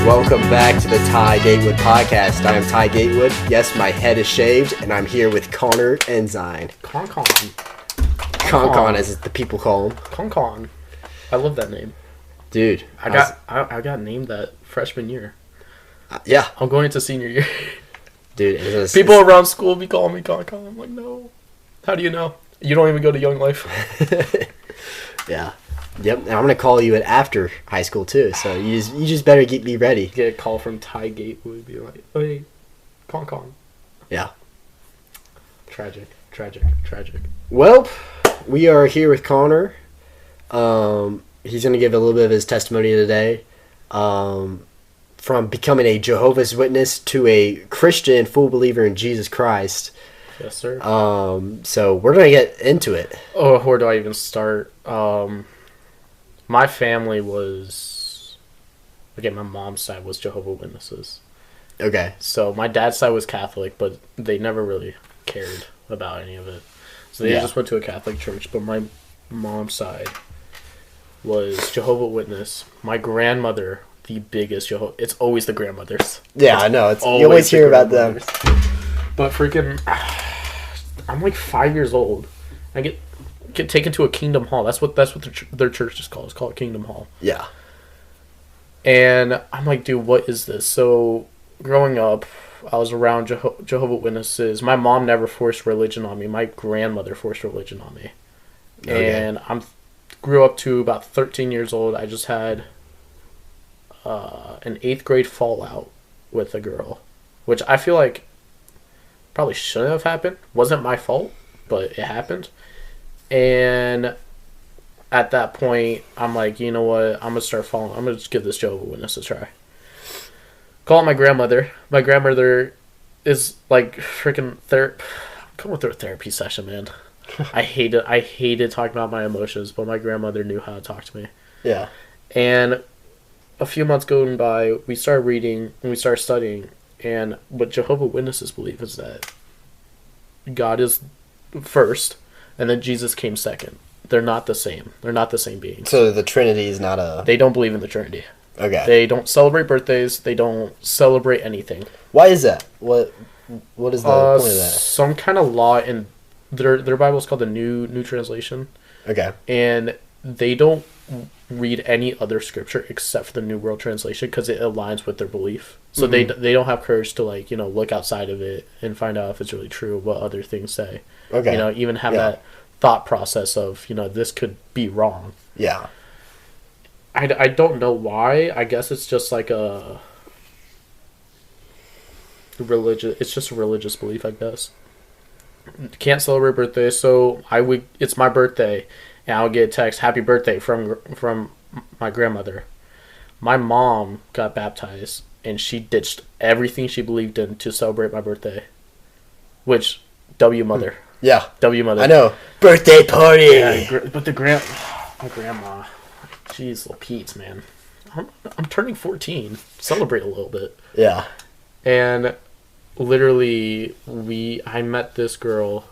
Welcome back to the Ty Gatewood podcast. I am Ty Gatewood. Yes, my head is shaved, and I'm here with Conner Ensign. Con. Con, as the people call him. Con. I love that name. Dude. I got named that freshman year. Yeah. I'm going into senior year. Dude. People around school be calling me Con. I'm like, no. How do you know? You don't even go to Young Life. Yeah. Yep, and I'm going to call you at after high school, too, so you just better be ready. Get a call from Ty Gatewood, be like, hey, Con. Yeah. Tragic. Well, we are here with Conner. He's going to give a little bit of his testimony today. From becoming a Jehovah's Witness to a Christian full believer in Jesus Christ. Yes, sir. So we're going to get into it. Oh, where do I even start? My family was... Okay, my mom's side was Jehovah's Witnesses. Okay. So my dad's side was Catholic, but they never really cared about any of it. So they just went to a Catholic church, but my mom's side was Jehovah's Witness. My grandmother, the biggest Jehovah... It's always the grandmothers. Yeah, I know. You always hear about them. But freaking... I'm like 5 years old. I get taken to a Kingdom Hall. That's what their church is called. It's called Kingdom Hall. Yeah. And I'm like, dude, what is this? So growing up, I was around Jehovah's Witnesses. My mom never forced religion on me. My grandmother forced religion on me. Okay. And grew up to about 13 years old. I just had an 8th grade fallout with a girl, which I feel like probably shouldn't have happened. Wasn't my fault, but it happened. And at that point, I'm like, you know what? I'm going to start following. I'm going to just give this Jehovah's Witness a try. Call my grandmother. My grandmother is like freaking going through a therapy session, man. I hated talking about my emotions, but my grandmother knew how to talk to me. Yeah. And a few months going by, we started reading and we started studying. And what Jehovah's Witnesses believe is that God is first, and then Jesus came second. They're not the same. They're not the same beings. So the Trinity is not a... They don't believe in the Trinity. Okay. They don't celebrate birthdays. They don't celebrate anything. Why is that? What is the point of that? Some kind of law in their Bible is called the New Translation. Okay. And they don't read any other scripture except for the New World Translation because it aligns with their belief. So they don't have courage to look outside of it and find out if it's really true what other things say. Okay. Even have that thought process of this could be wrong. Yeah. I don't know why. I guess it's just like a religious. It's just a religious belief, I guess. Can't celebrate birthdays, so it's my birthday, and I'll get a text, "Happy birthday" from my grandmother. My mom got baptized, and she ditched everything she believed in to celebrate my birthday. Which, W mother. Yeah. W mother. I know. Birthday party! Yeah, but my grandma, jeez, little Pete's, man. I'm turning 14. Celebrate a little bit. Yeah. And literally, I met this girl,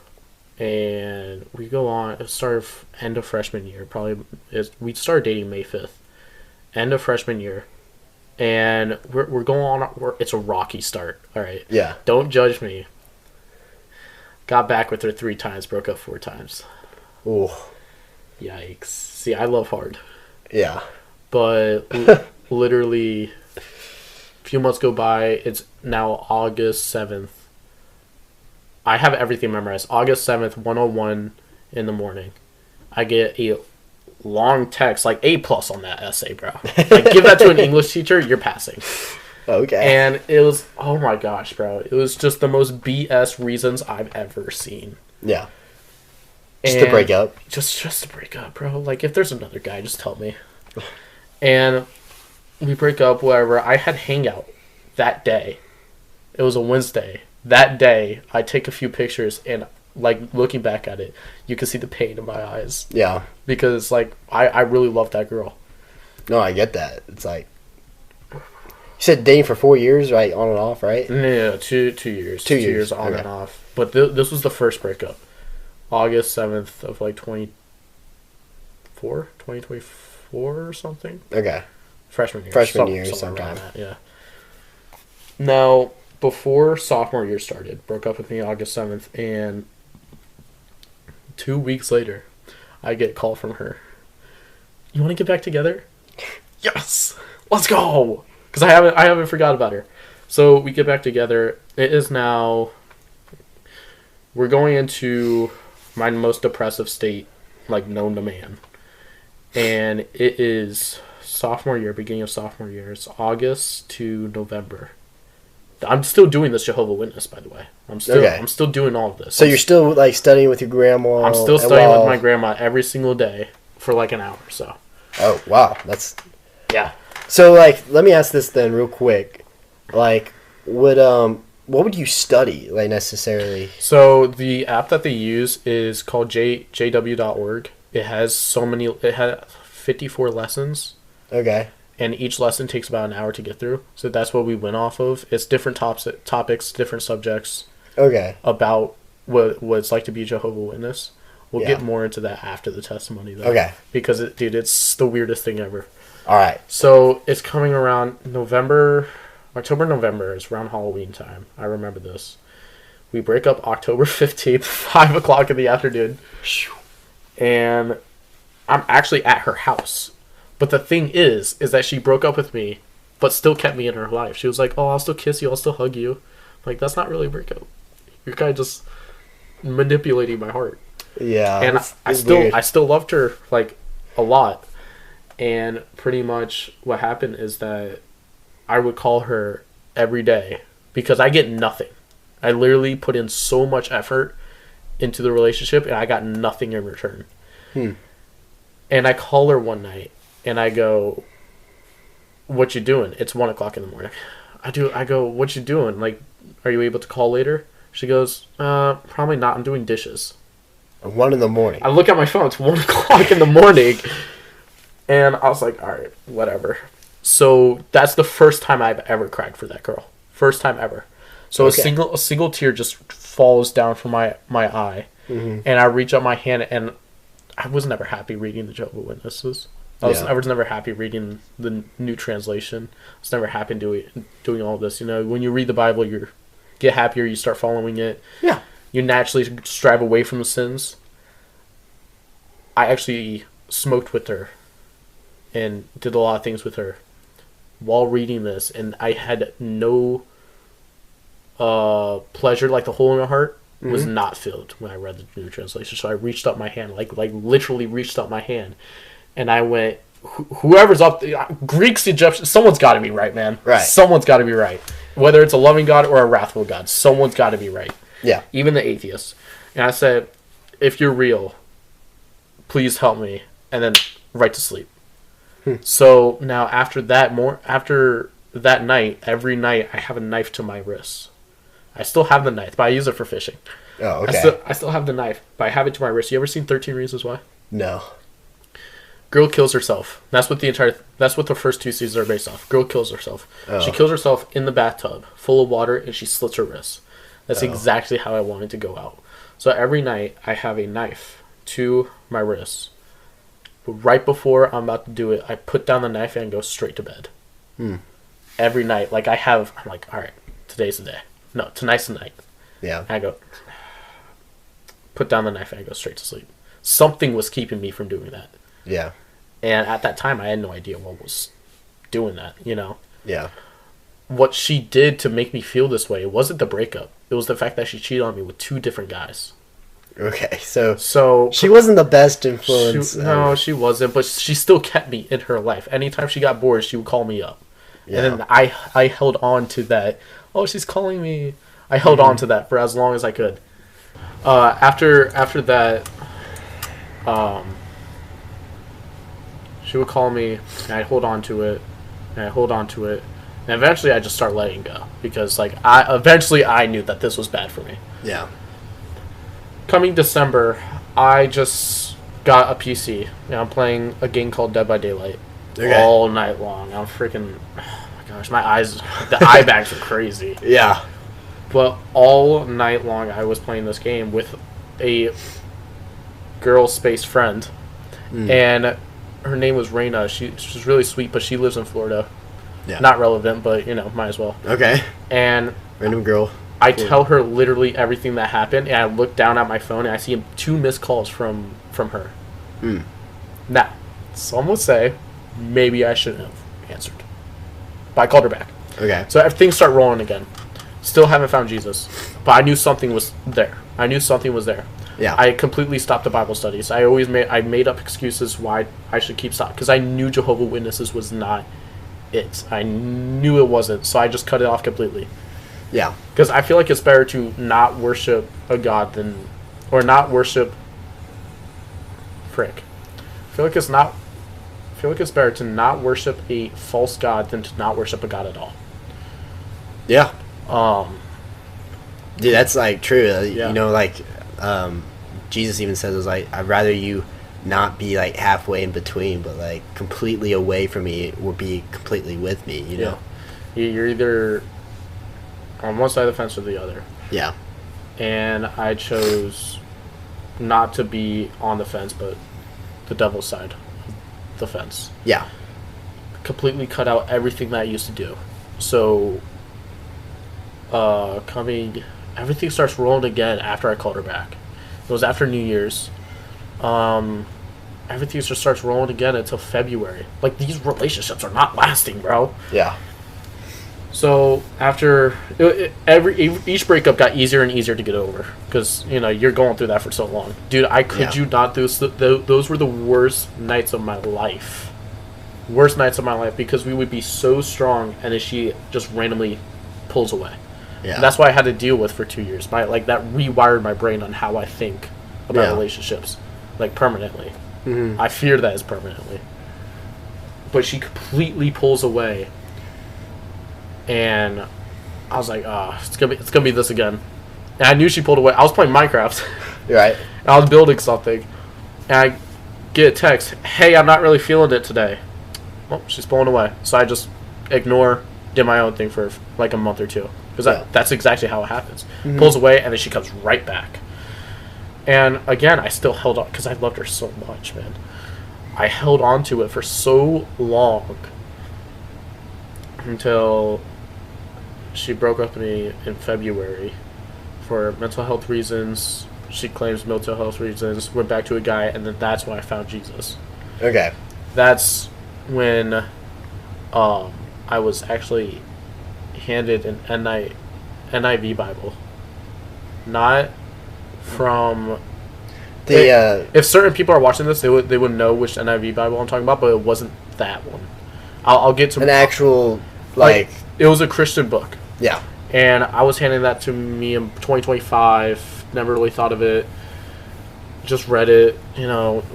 and we go on. It started end of freshman year. We started dating May 5th. End of freshman year. And we're going on. It's a rocky start. All right. Yeah. Don't judge me. Got back with her 3 times. Broke up 4 times. Ooh. Yikes. See, I love hard. Yeah. But literally, a few months go by. It's now August 7th. I have everything memorized. August 7th, 1:01 in the morning. I get a long text, like A+ on that essay, bro. Like, give that to an English teacher, you're passing. Okay. And it was, oh my gosh, bro. It was just the most BS reasons I've ever seen. Yeah. Just to break up? Just to break up, bro. Like, if there's another guy, just tell me. And we break up, whatever. I had hangout that day. It was a Wednesday. That day, I take a few pictures, and, like, looking back at it, you can see the pain in my eyes. Yeah. Because, like, I really love that girl. No, I get that. It's like... You said dating for 4 years, right? On and off, right? Yeah, 2 years. 2 years on and off. But this was the first breakup. August 7th of, like, 2024 or something. Okay. Freshman year. Freshman year sometime. Yeah. Now, before sophomore year started, broke up with me August 7th, and 2 weeks later, I get a call from her. You want to get back together? Yes! Let's go! Because I haven't forgot about her. So we get back together. It is now... We're going into my most depressive state, like, known to man. And it is sophomore year, beginning of sophomore year. It's August to November. I'm still doing this Jehovah Witness, by the way. I'm still doing all of this. So you're still, like, studying with your grandma? I'm still studying with my grandma every single day for, like, an hour or so. Oh, wow. That's... Yeah. So, like, let me ask this then real quick. Like, what would you study, like, necessarily? So the app that they use is called jw.org. It has 54 lessons. Okay. And each lesson takes about an hour to get through. So that's what we went off of. It's different topics, different subjects. Okay. About what it's like to be a Jehovah Witness. We'll get more into that after the testimony, though. Okay. Because, it's the weirdest thing ever. All right. So it's coming around October, November. It's around Halloween time. I remember this. We break up October 15th, 5 o'clock in the afternoon. And I'm actually at her house. But the thing is that she broke up with me, but still kept me in her life. She was like, oh, I'll still kiss you. I'll still hug you. I'm like, that's not really a breakup. You're kind of just manipulating my heart. Yeah. And I still loved her, like, a lot. And pretty much what happened is that I would call her every day because I get nothing. I literally put in so much effort into the relationship and I got nothing in return. And I call her one night and I go, what you doing? It's 1 o'clock in the morning. I go, what you doing? Like, are you able to call later? She goes, probably not. I'm doing dishes. 1 in the morning. I look at my phone. It's 1 o'clock in the morning. And I was like, all right, whatever. So that's the first time I've ever cried for that girl. First time ever. So okay. a single tear just falls down from my eye. Mm-hmm. And I reach out my hand, and I was never happy reading the Jehovah Witnesses. I was never happy reading the new translation. I was never happy doing all this. You know, when you read the Bible, you get happier. You start following it. Yeah. You naturally strive away from the sins. I actually smoked with her and did a lot of things with her while reading this, and I had no pleasure. Like, the hole in my heart was not filled when I read the new translation. So I reached up my hand, like literally reached up my hand, and I went, whoever's up, Greeks, Egyptians, someone's got to be right, man. Right. Someone's got to be right. Whether it's a loving God or a wrathful God, someone's got to be right. Yeah. Even the atheists. And I said, if you're real, please help me, and then right to sleep. So now after that night, every night I have a knife to my wrist. I still have the knife, but I use it for fishing. Oh, okay. I still have the knife, but I have it to my wrist. You ever seen 13 Reasons Why? No. Girl kills herself. That's what the first 2 seasons are based off. Girl kills herself. Oh. She kills herself in the bathtub, full of water, and she slits her wrist. That's exactly how I wanted to go out. So every night I have a knife to my wrist. But right before I'm about to do it, I put down the knife and go straight to bed. Every night. Like, I'm like, all right, today's the day. No, tonight's the night. Yeah. And I go, put down the knife and I go straight to sleep. Something was keeping me from doing that. Yeah. And at that time, I had no idea what was doing that, you know? Yeah. What she did to make me feel this way, it wasn't the breakup. It was the fact that she cheated on me with 2 different guys. Okay, so she wasn't the best influence. No, she wasn't, but she still kept me in her life. Anytime she got bored, she would call me up. Yeah. And then I held on to that. Oh, she's calling me. I held on to that for as long as I could. After that, she would call me, and I'd hold on to it, and and eventually I just start letting go because, like, I knew that this was bad for me. Yeah. Coming December, I just got a PC, and I'm playing a game called Dead by Daylight all night long. I'm freaking, oh my gosh, my eyes, the eye bags are crazy. Yeah. But all night long, I was playing this game with a girl space friend, and her name was Raina. She's really sweet, but she lives in Florida. Yeah. Not relevant, but might as well. Okay. And random girl. I tell her literally everything that happened, and I look down at my phone and I see 2 missed calls from her. Now, some would say maybe I shouldn't have answered, but I called her back. Okay. So things start rolling again. Still haven't found Jesus, but I knew something was there. Yeah. I completely stopped the Bible studies. I made up excuses why I should keep stopping, because I knew Jehovah Witnesses was not it. I knew it wasn't, so I just cut it off completely. Yeah. Because I feel like it's better to not worship a god than, or not worship. Frick. I feel like it's better to not worship a false god than to not worship a god at all. Yeah. Dude, that's like true. Yeah. Jesus even says, I'd rather you not be like halfway in between, but like completely away from me, or be completely with me. You know. You're either on one side of the fence or the other. Yeah. And I chose not to be on the fence, but the devil's side of the fence. Yeah. Completely cut out everything that I used to do. So, everything starts rolling again after I called her back. It was after New Year's. Everything just starts rolling again until February. Like, these relationships are not lasting, bro. Yeah. So after each breakup got easier and easier to get over, because you're going through that for so long, dude. I could you not do those were the worst nights of my life, because we would be so strong, and then she just randomly pulls away. Yeah, and that's why I had to deal with for 2 years. That rewired my brain on how I think about relationships, like permanently. Mm-hmm. I fear that is permanently, but she completely pulls away. And I was like, it's gonna be this again. And I knew she pulled away. I was playing Minecraft. Right. And I was building something. And I get a text, hey, I'm not really feeling it today. Well, she's pulling away. So I just did my own thing for like a month or two. Because that's exactly how it happens. Mm-hmm. Pulls away, and then she comes right back. And again, I still held on, because I loved her so much, man. I held on to it for so long. Until she broke up with me in February for mental health reasons. She claims mental health reasons. Went back to a guy, and then that's when I found Jesus. Okay. That's when I was actually handed an NIV Bible. Not from... if certain people are watching this, they would know which NIV Bible I'm talking about, but it wasn't that one. I'll get to... An actual... it was a Christian book. Yeah. And I was handing that to me in 2025. Never really thought of it. Just read it. It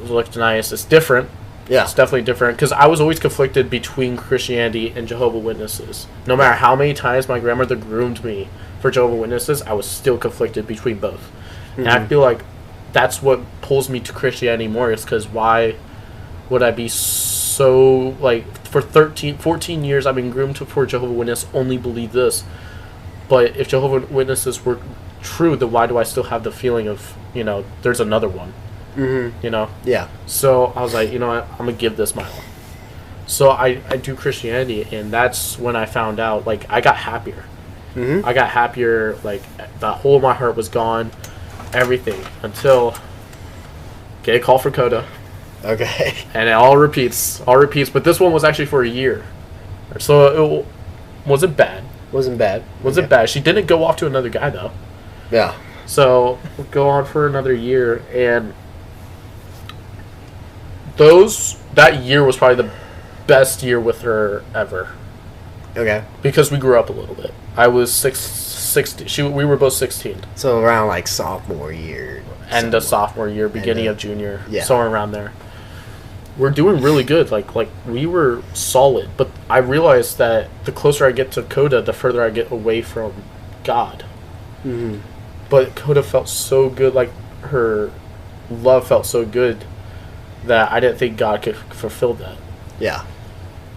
looked nice. It's different. Yeah. It's definitely different. Because I was always conflicted between Christianity and Jehovah Witnesses. No matter how many times my grandmother groomed me for Jehovah Witnesses, I was still conflicted between both. Mm-hmm. And I feel like that's what pulls me to Christianity more. Is because why would I be so... for 14 years, I've been groomed for Jehovah's Witness, only believe this. But if Jehovah's Witnesses were true, then why do I still have the feeling of, there's another one? Mm-hmm. Yeah. So I was like, what? I'm going to give this my all. So I do Christianity, and that's when I found out, I got happier. Mm-hmm. I got happier, the whole of my heart was gone, everything, until get a call from Coda. Okay. And it all repeats, but this one was actually for a year. So it wasn't bad. Wasn't bad. Bad. She didn't go off to another guy, though. Yeah. So we'll go on for another year, and that year was probably the best year with her ever. Okay. Because we grew up a little bit. I was 16. We were both 16. So around sophomore year. End of sophomore year, beginning of junior. Yeah. Somewhere around there. We're doing really good. We were solid. But I realized that the closer I get to Coda, the further I get away from God. Mm-hmm. But Coda felt so good. Her love felt so good that I didn't think God could fulfill that. Yeah.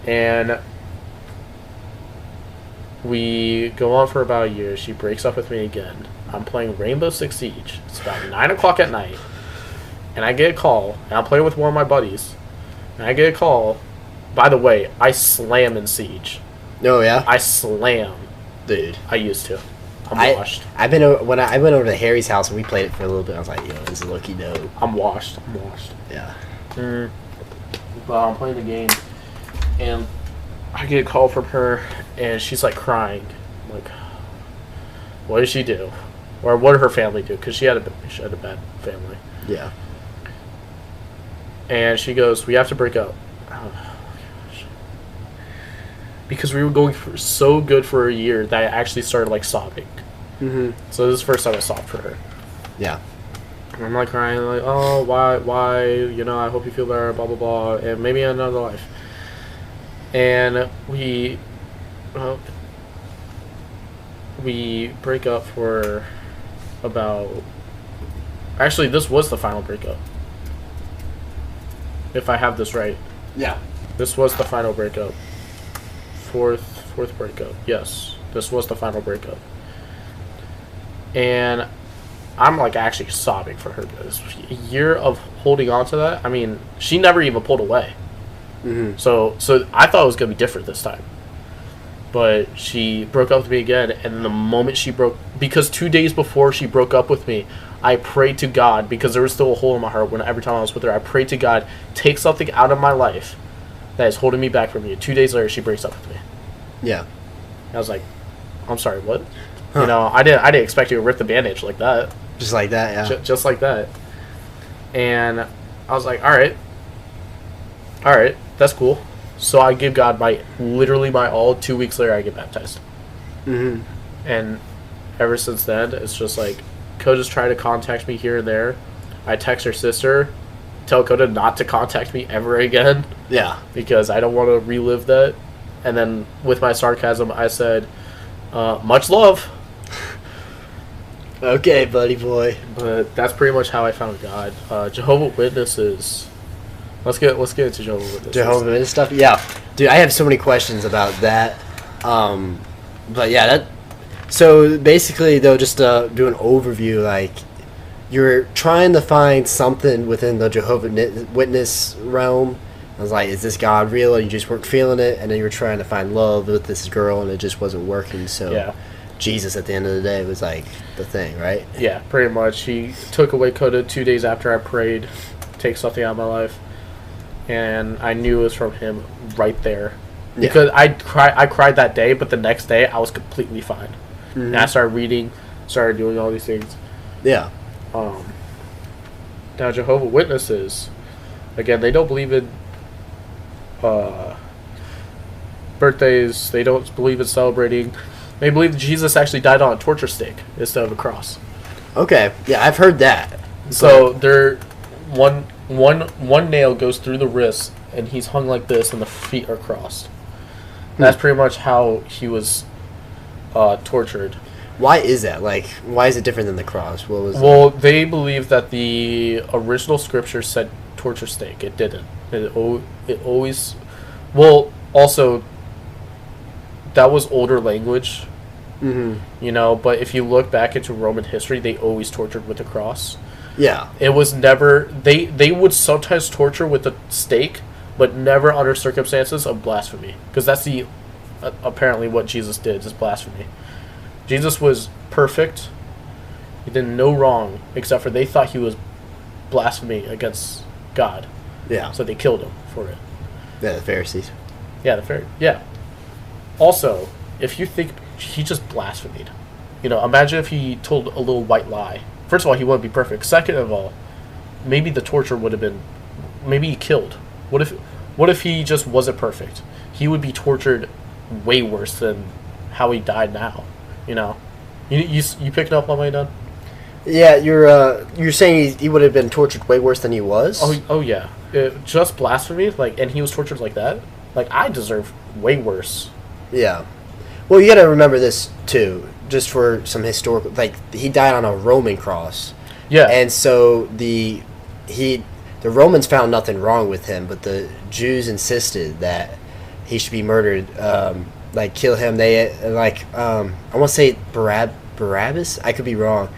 And we go on for about a year. She breaks up with me again. I'm playing Rainbow Six Siege. It's about 9 o'clock at night. And I get a call. And I'm playing with one of my buddies. And I get a call. By the way, I slam in Siege. Oh, yeah? I slam. Dude. I used to. I'm washed. I went over to Harry's house and we played it for a little bit. I was like, yo, this is low-key dope. I'm washed. Yeah. But I'm playing the game, and I get a call from her, and she's like crying. I'm like, what did she do? Or what did her family do? Because she had a bad family. Yeah. And she goes, we have to break up. Oh, gosh. Because we were going so good for a year that I actually started like sobbing. Mm-hmm. So this is the first time I sobbed for her. Yeah. And I'm like crying, like, oh, why, you know, I hope you feel better, blah, blah, blah, and maybe another life. And we break up for about, actually, this was the final breakup. If I have this right. Yeah. This was the final breakup. Fourth breakup. Yes. This was the final breakup. And I'm like actually sobbing for her. A year of holding on to that. I mean, she never even pulled away. Mm-hmm. So I thought it was gonna be different this time. But she broke up with me again, and the moment she broke, because 2 days before she broke up with me, I prayed to God, because there was still a hole in my heart when every time I was with her, I prayed to God, take something out of my life that is holding me back from you. 2 days later, she breaks up with me. Yeah. I was like, I'm sorry, what? Huh. You know, I didn't expect you to rip the bandage like that. Just like that, yeah. Just like that. And I was like, all right, that's cool. So I give God literally my all. 2 weeks later, I get baptized. Mm-hmm. And ever since then, it's just like, Coda's trying to contact me here and there. I text her sister, tell Coda not to contact me ever again. Yeah. Because I don't want to relive that. And then with my sarcasm, I said, much love. Okay, buddy boy. But that's pretty much how I found God. Jehovah Witnesses. Let's get into Jehovah Witnesses. Jehovah Witness stuff? Yeah. Dude, I have so many questions about that. But yeah, so basically, though, just to do an overview, like, you're trying to find something within the Jehovah Witness realm. I was like, is this God real? And you just weren't feeling it. And then you were trying to find love with this girl, and it just wasn't working. So yeah. Jesus, at the end of the day, was like the thing, right? Yeah, pretty much. He took away Coda 2 days after I prayed, take something out of my life. And I knew it was from him right there. Because I cried that day, but the next day I was completely fine. Mm-hmm. And I started reading, started doing all these things. Yeah. Now, Jehovah Witnesses, again, they don't believe in birthdays. They don't believe in celebrating. They believe that Jesus actually died on a torture stake instead of a cross. Okay. Yeah, I've heard that. So they're one nail goes through the wrist, and he's hung like this, and the feet are crossed. That's pretty much how he was tortured. Why is that? Like, why is it different than the cross? What was they believe that the original scripture said torture stake. It didn't. It always... Well, also, that was older language. Mm-hmm. You know, but if you look back into Roman history, they always tortured with the cross. Yeah. It was never... They would sometimes torture with the stake, but never under circumstances of blasphemy. Because that's apparently what Jesus did, is blasphemy. Jesus was perfect. He did no wrong, except for they thought he was blaspheming against God. Yeah. So they killed him for it. Yeah, the Pharisees. Yeah, yeah. Also, if you think he just blasphemed, you know, imagine if he told a little white lie. First of all, he wouldn't be perfect. Second of all, maybe the torture would have been, maybe he killed. What if he just wasn't perfect? He would be tortured way worse than how he died now. You know, you picking up on my done? Yeah, you're saying he would have been tortured way worse than he was. Oh yeah, just blasphemy, like, and he was tortured like that. Like, I deserve way worse. Yeah, well, you got to remember this too, just for some historical. Like, he died on a Roman cross. Yeah, and so the Romans found nothing wrong with him, but the Jews insisted that he should be murdered. Like, kill him. They I want to say Barabbas. I could be wrong.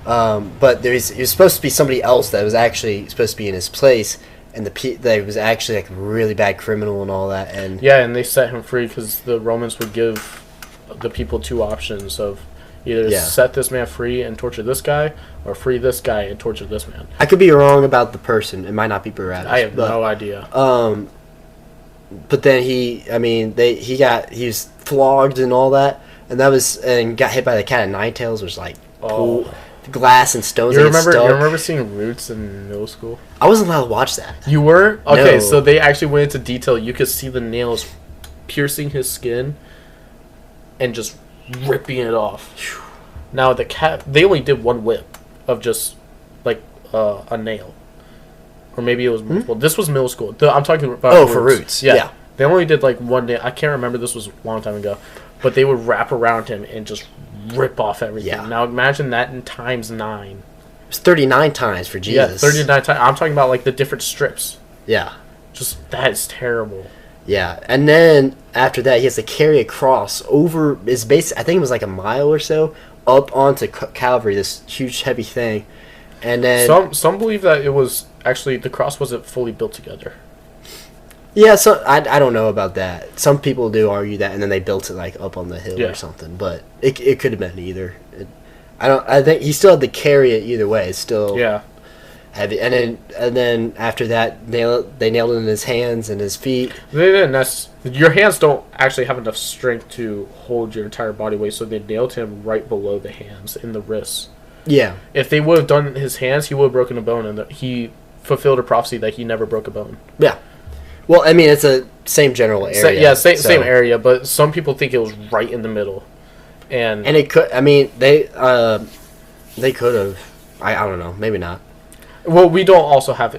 But there's supposed to be somebody else that was actually supposed to be in his place. and that he was actually like a really bad criminal and all that. And and they set him free because the Romans would give the people two options of either set this man free and torture this guy, or free this guy and torture this man. I could be wrong about the person. It might not be Barabbas. I have no idea. But then he was flogged and all that, and got hit by the cat of nine tails, which like glass and stones. You remember seeing Roots in middle school? I wasn't allowed to watch that. You were? Okay, No. so they actually went into detail. You could see the nails piercing his skin and just ripping it off. Now the cat, they only did one whip of just like a nail, or maybe it was multiple. This was middle school. I'm talking about for Roots. Yeah, they only did like one nail. I can't remember. This was a long time ago, but they would wrap around him and just rip off everything. Yeah. Now imagine that in times 9. It was 39 times for Jesus. Yeah, 39 times. I'm talking about like the different strips. Yeah. Just that is terrible. Yeah, and then after that, he has to carry a cross over his base. I think it was like a mile or so up onto Calvary, this huge heavy thing, and then some believe that it was actually the cross wasn't fully built together. Yeah, so I don't know about that. Some people do argue that, and then they built it like up on the hill or something. But it could have been either. I think he still had to carry it either way. It's still heavy. And then after that, they nailed it in his hands and his feet. They didn't. Your hands don't actually have enough strength to hold your entire body weight, so they nailed him right below the hands in the wrists. Yeah. If they would have done his hands, he would have broken a bone, and he fulfilled a prophecy that he never broke a bone. Yeah. Well, I mean, it's a same general area. Same area, but some people think it was right in the middle, and it could. I mean, they could have. I don't know. Maybe not. Well, we don't also have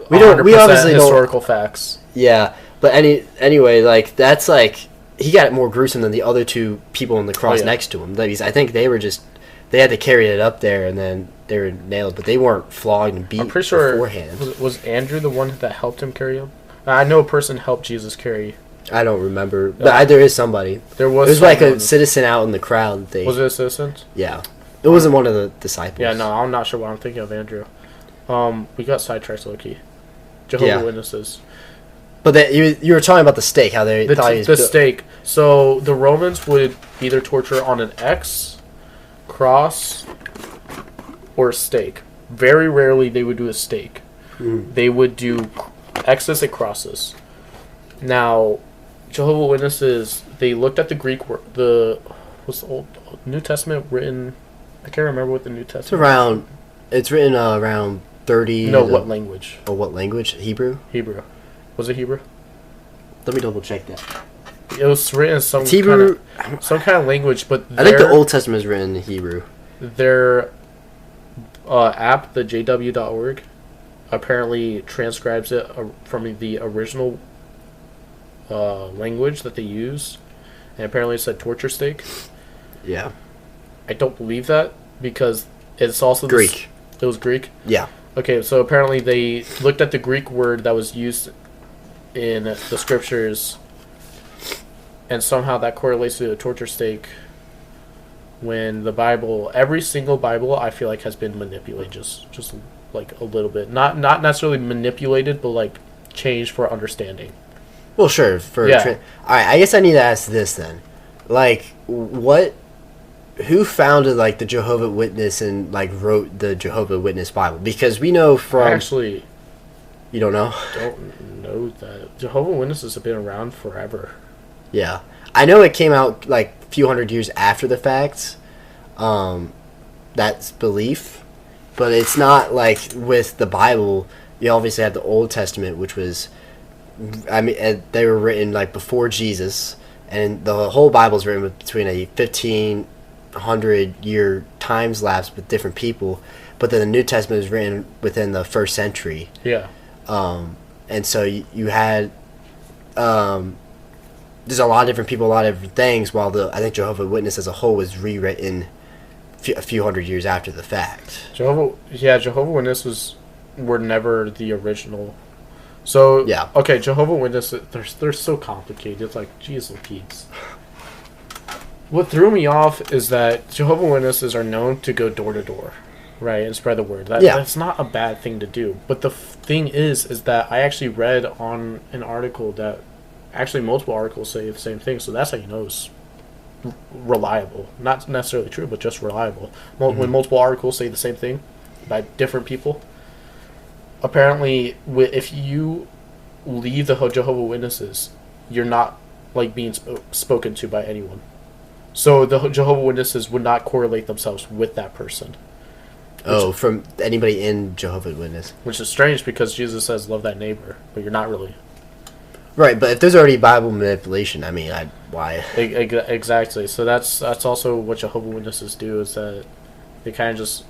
we obviously historical facts. Yeah, but anyway, like that's like he got it more gruesome than the other two people on the cross next to him. I think they had to carry it up there and then they were nailed, but they weren't flogged and beat. I'm pretty sure beforehand. Was Andrew the one that helped him carry him? I know a person helped Jesus carry. I don't remember, but there is somebody. There was like a citizen out in the crowd. Was it a citizen? Yeah, it wasn't one of the disciples. Yeah, no, I'm not sure what I'm thinking of, Andrew. We got sidetracked, low-key. Jehovah's Witnesses. But you were talking about the stake, how they thought he was the stake. So the Romans would either torture on an X, cross, or a stake. Very rarely they would do a stake. They would do X's and crosses. Now, Jehovah's Witnesses, they looked at the Greek word. What's the old New Testament written? I can't remember what the New Testament. It's written around 30. No, what language? Oh, what language? Hebrew. Was it Hebrew? Let me double check that. It was written in some kind of language, but I think the Old Testament is written in Hebrew. Their app, the jw.org, apparently transcribes it from the original language that they use, and apparently it said torture stake. Yeah. I don't believe that because it's also Greek. It was Greek? Yeah. Okay, so apparently they looked at the Greek word that was used in the scriptures, and somehow that correlates to a torture stake, when the Bible, every single Bible, I feel like has been manipulated just like a little bit. Not necessarily manipulated, but like changed for understanding. Well, sure. All right, I guess I need to ask this then. Like, who founded like the Jehovah's Witness and like wrote the Jehovah's Witness Bible? Because we know from you don't know. Don't know that Jehovah's Witnesses have been around forever. Yeah, I know it came out like a few hundred years after the fact. That's belief, but it's not like with the Bible. You obviously have the Old Testament, which was, I mean, they were written like before Jesus, and the whole Bible is written between a 1500-year time lapse with different people. But then the New Testament was written within the 1st century. Yeah. And so you had, there's a lot of different people, a lot of different things, while I think Jehovah's Witness as a whole was rewritten a few hundred years after the fact. Jehovah's Witnesses were never the original. So, yeah. Okay, Jehovah's Witnesses, they're so complicated. It's like, geez, Pete's. What threw me off is that Jehovah's Witnesses are known to go door to door. Right, and spread the word. That's not a bad thing to do. But the thing is that I actually read on an article that actually multiple articles say the same thing. So that's how you know it's reliable. Not necessarily true, but just reliable. When multiple articles say the same thing by different people, apparently, if you leave the Jehovah Witnesses, you're not like being spoken to by anyone. So the Jehovah Witnesses would not correlate themselves with that person. From anybody in Jehovah's Witness. Which is strange because Jesus says, love thy neighbor, but you're not really. Right, but if there's already Bible manipulation, I mean, why? Exactly. So that's also what Jehovah's Witnesses do, is that they kind of just,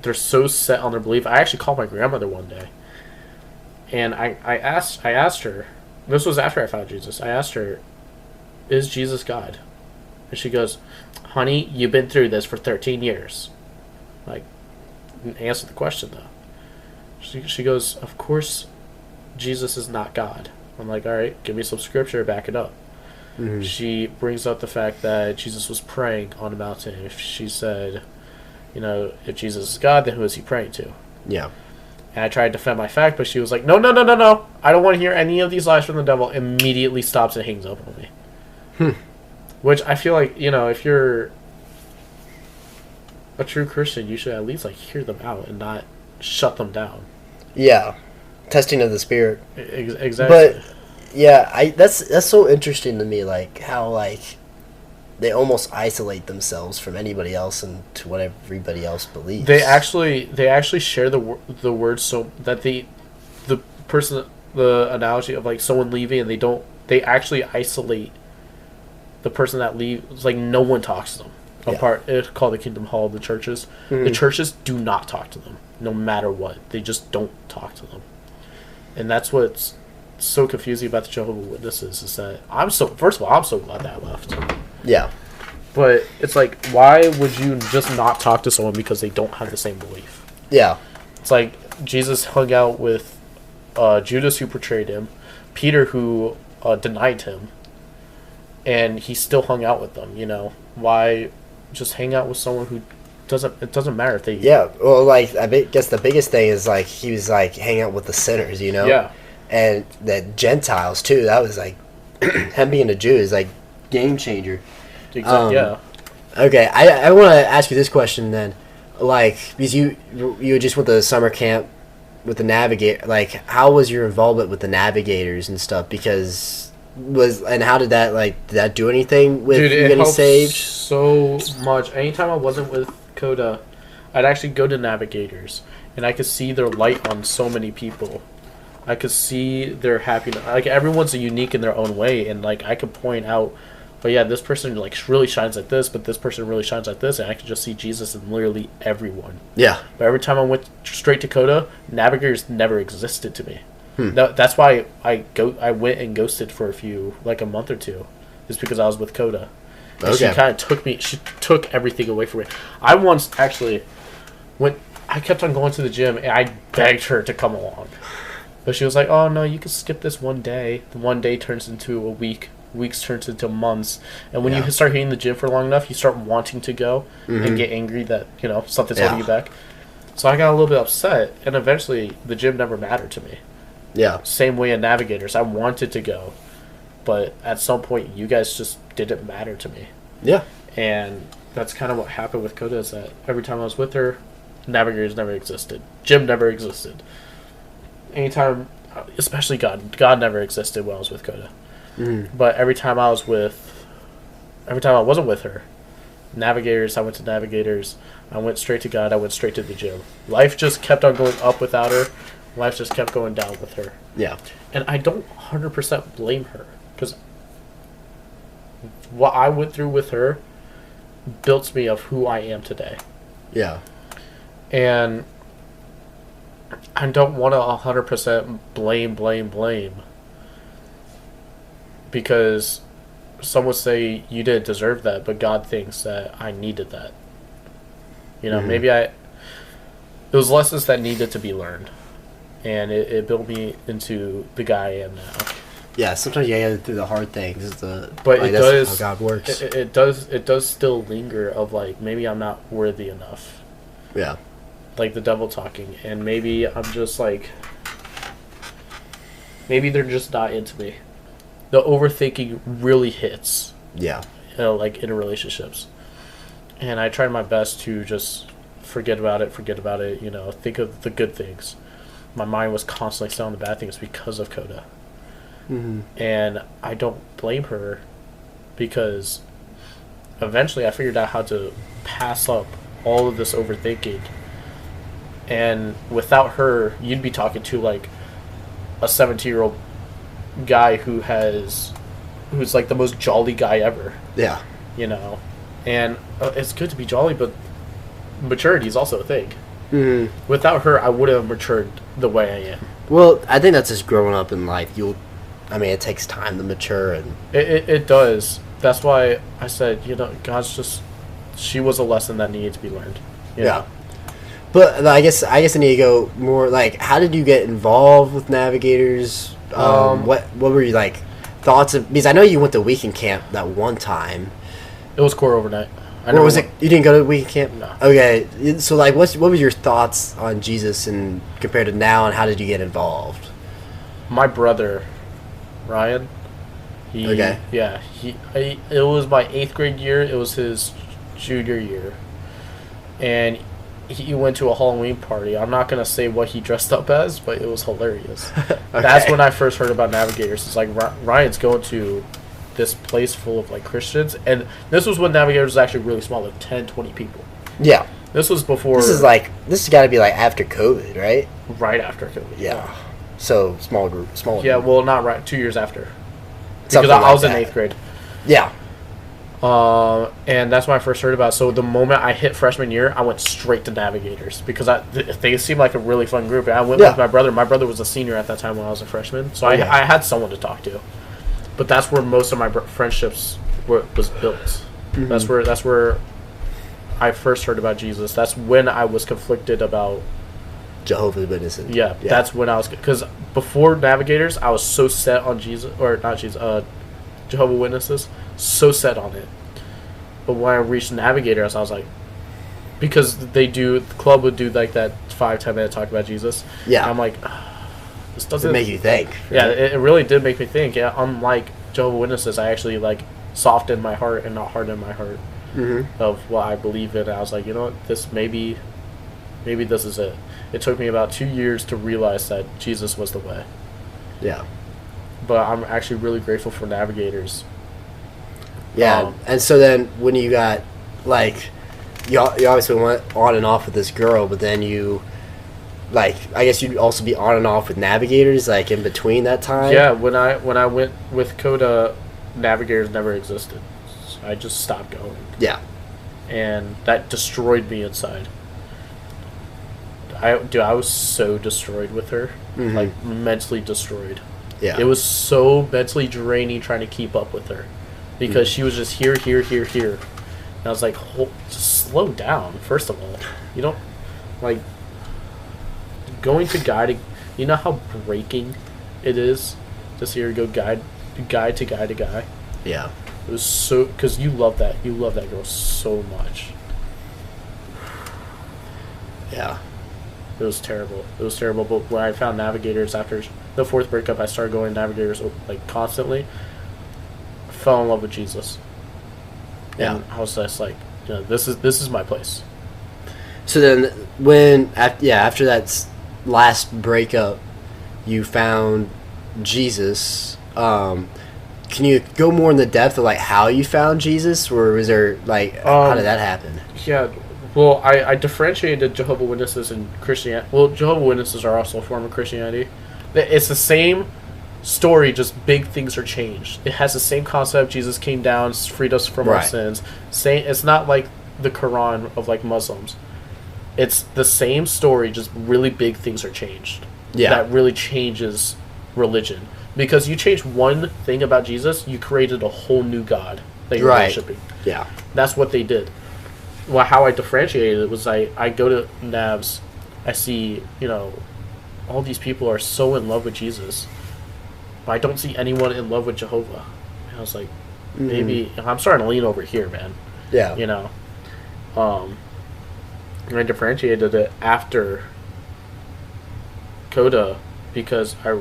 they're so set on their belief. I actually called my grandmother one day, and I asked her, this was after I found Jesus, I asked her, is Jesus God? And she goes, honey, you've been through this for 13 years. Like, answer the question though. She goes, of course Jesus is not God. I'm like, all right, give me some scripture, back it up. She brings up the fact that Jesus was praying on a mountain. If she said, if Jesus is God, then who is he praying to? Yeah. And I tried to defend my fact, but she was like, no, I don't want to hear any of these lies from the devil. Immediately stops and hangs up on me. Which I feel like, if you're a true Christian, you should at least hear them out and not shut them down. Yeah, testing of the spirit. Exactly. But yeah, that's so interesting to me, how they almost isolate themselves from anybody else and to what everybody else believes. They actually share the word so that the analogy of someone leaving, and they actually isolate the person that leaves. No one talks to them. Apart, it's called the Kingdom Hall of the churches. The churches do not talk to them, no matter what. They just don't talk to them, and that's what's so confusing about the Jehovah's Witnesses. Is that first of all, I'm so glad that I left. Yeah, but it's why would you just not talk to someone because they don't have the same belief? Yeah, it's like Jesus hung out with Judas, who betrayed him, Peter, who denied him, and he still hung out with them. Why? Just hang out with someone who it doesn't matter if they... Yeah, well, I guess the biggest thing is, he was, hanging out with the sinners, Yeah. And the Gentiles, too. That was, him being a Jew is, game changer. Exactly, yeah. Okay, I want to ask you this question, then. Because you just went to the summer camp with the Navigator, how was your involvement with the Navigators and stuff? Because... how did that do anything with you getting saved? So much. Anytime I wasn't with Coda, I'd actually go to Navigators, and I could see their light on so many people. I could see their happiness. Everyone's unique in their own way, and I could point out, but yeah, this person really shines at this, but this person really shines at this, and I could just see Jesus in literally everyone. Yeah. But every time I went straight to Coda, Navigators never existed to me. No, that's why I went and ghosted for a month or two, just because I was with Coda. And she kind of took everything away from me. I once actually I kept on going to the gym, and I begged her to come along, but she was like, "Oh no, you can skip this one day." The one day turns into a week. Weeks turns into months, and when you start hitting the gym for long enough, you start wanting to go and get angry that something's holding you back. So I got a little bit upset, and eventually the gym never mattered to me. Yeah. Same way in Navigators. I wanted to go, but at some point, you guys just didn't matter to me. Yeah. And that's kind of what happened with Coda, is that every time I was with her, Navigators never existed. Gym never existed. Anytime, especially God never existed when I was with Coda. But every time I wasn't with her, Navigators, I went to Navigators. I went straight to God. I went straight to the gym. Life just kept on going up without her. Life just kept going down with her. Yeah. And I don't 100% blame her, because what I went through with her built me of who I am today. Yeah. And I don't want to 100% blame. Because some would say you didn't deserve that, but God thinks that I needed that. Maybe it was lessons that needed to be learned. And it built me into the guy I am now. Yeah, sometimes you gotta through the hard things. But it does. That's how God works. It does still linger of maybe I'm not worthy enough. Yeah. like the devil talking, and maybe I'm just like, maybe they're just not into me. The overthinking really hits. Yeah. Like in relationships. And I tried my best to just forget about it, think of the good things. My mind was constantly still on the bad things because of Coda. Mm-hmm. And I don't blame her, because eventually I figured out how to pass up all of this overthinking. And without her, you'd be talking to like a 17-year-old guy who's like the most jolly guy ever. Yeah. And it's good to be jolly, but maturity is also a thing. Mm-hmm. Without her, I wouldn't have matured the way I am. Well, I think that's just growing up in life. It takes time to mature, and it does. That's why I said, she was a lesson that needed to be learned. Yeah. But I guess I need to go more like, how did you get involved with Navigators? What were you like thoughts of? Because I know you went to weekend camp that one time. It was core overnight. Or was it? You didn't go to weekend camp? No. Okay. So like, what were your thoughts on Jesus and compared to now, and how did you get involved? My brother, Ryan. Okay. Yeah. It was my 8th grade year. It was his junior year, and he went to a Halloween party. I'm not gonna say what he dressed up as, but it was hilarious. Okay. That's when I first heard about Navigators. It's like Ryan's going to this place full of like Christians, and this was when Navigators was actually really small, like 10, 20 people. Yeah. This was before. This has got to be like after COVID, right? Right after COVID. Yeah. So small group. Yeah. Well, not right. 2 years after. Because I was in 8th grade. Yeah. And that's when I first heard about it. So the moment I hit freshman year, I went straight to Navigators because they seemed like a really fun group. And I went with my brother. My brother was a senior at that time when I was a freshman, so I had someone to talk to. But that's where most of my friendships was built. Mm-hmm. That's where I first heard about Jesus. That's when I was conflicted about Jehovah's Witnesses. Yeah, that's when I was, because before Navigators, I was so set on Jehovah's Witnesses, so set on it. But when I reached Navigators, I was like, because the club would do like that 5-10 minute talk about Jesus. Yeah, I'm like, this doesn't make you think. Right? Yeah, it really did make me think. Yeah, unlike Jehovah's Witnesses, I actually like softened my heart and not hardened my heart of what I believe in. I was like, you know what, this maybe this is it. It took me about 2 years to realize that Jesus was the way. Yeah. But I'm actually really grateful for Navigators. Yeah, and so then when you got, like, you obviously went on and off with this girl, but then you, like, I guess you'd also be on and off with Navigators, like, in between that time? Yeah, when I went with Coda, Navigators never existed. So I just stopped going. Yeah. And that destroyed me inside. I was so destroyed with her. Mm-hmm. Like, mentally destroyed. Yeah. It was so mentally draining trying to keep up with her. Because she was just here. And I was like, just slow down, first of all. You don't, like, going to guide, you know how breaking it is to see her go guide to guy. Yeah. It was so, because you love that girl so much. Yeah. It was terrible. But when I found Navigators after the 4th breakup, I started going to Navigators like constantly. I fell in love with Jesus. And I was just like, this is my place. So then, after that last breakup, you found Jesus. Can you go more in the depth of like how you found Jesus, or was there like how did that happen? Yeah. Well, I differentiated Jehovah's Witnesses and Christianity. Well, Jehovah's Witnesses are also a form of Christianity. It's the same story, just big things are changed. It has the same concept. Jesus came down, freed us from our sins. It's not like the Quran of like Muslims. It's the same story, just really big things are changed. Yeah. That really changes religion. Because you change one thing about Jesus, you created a whole new God that you're worshiping. Yeah. That's what they did. Well, how I differentiated it was I go to Navs, I see, all these people are so in love with Jesus, but I don't see anyone in love with Jehovah. And I was like, maybe I'm starting to lean over here, man. Yeah. And I differentiated it after Coda because I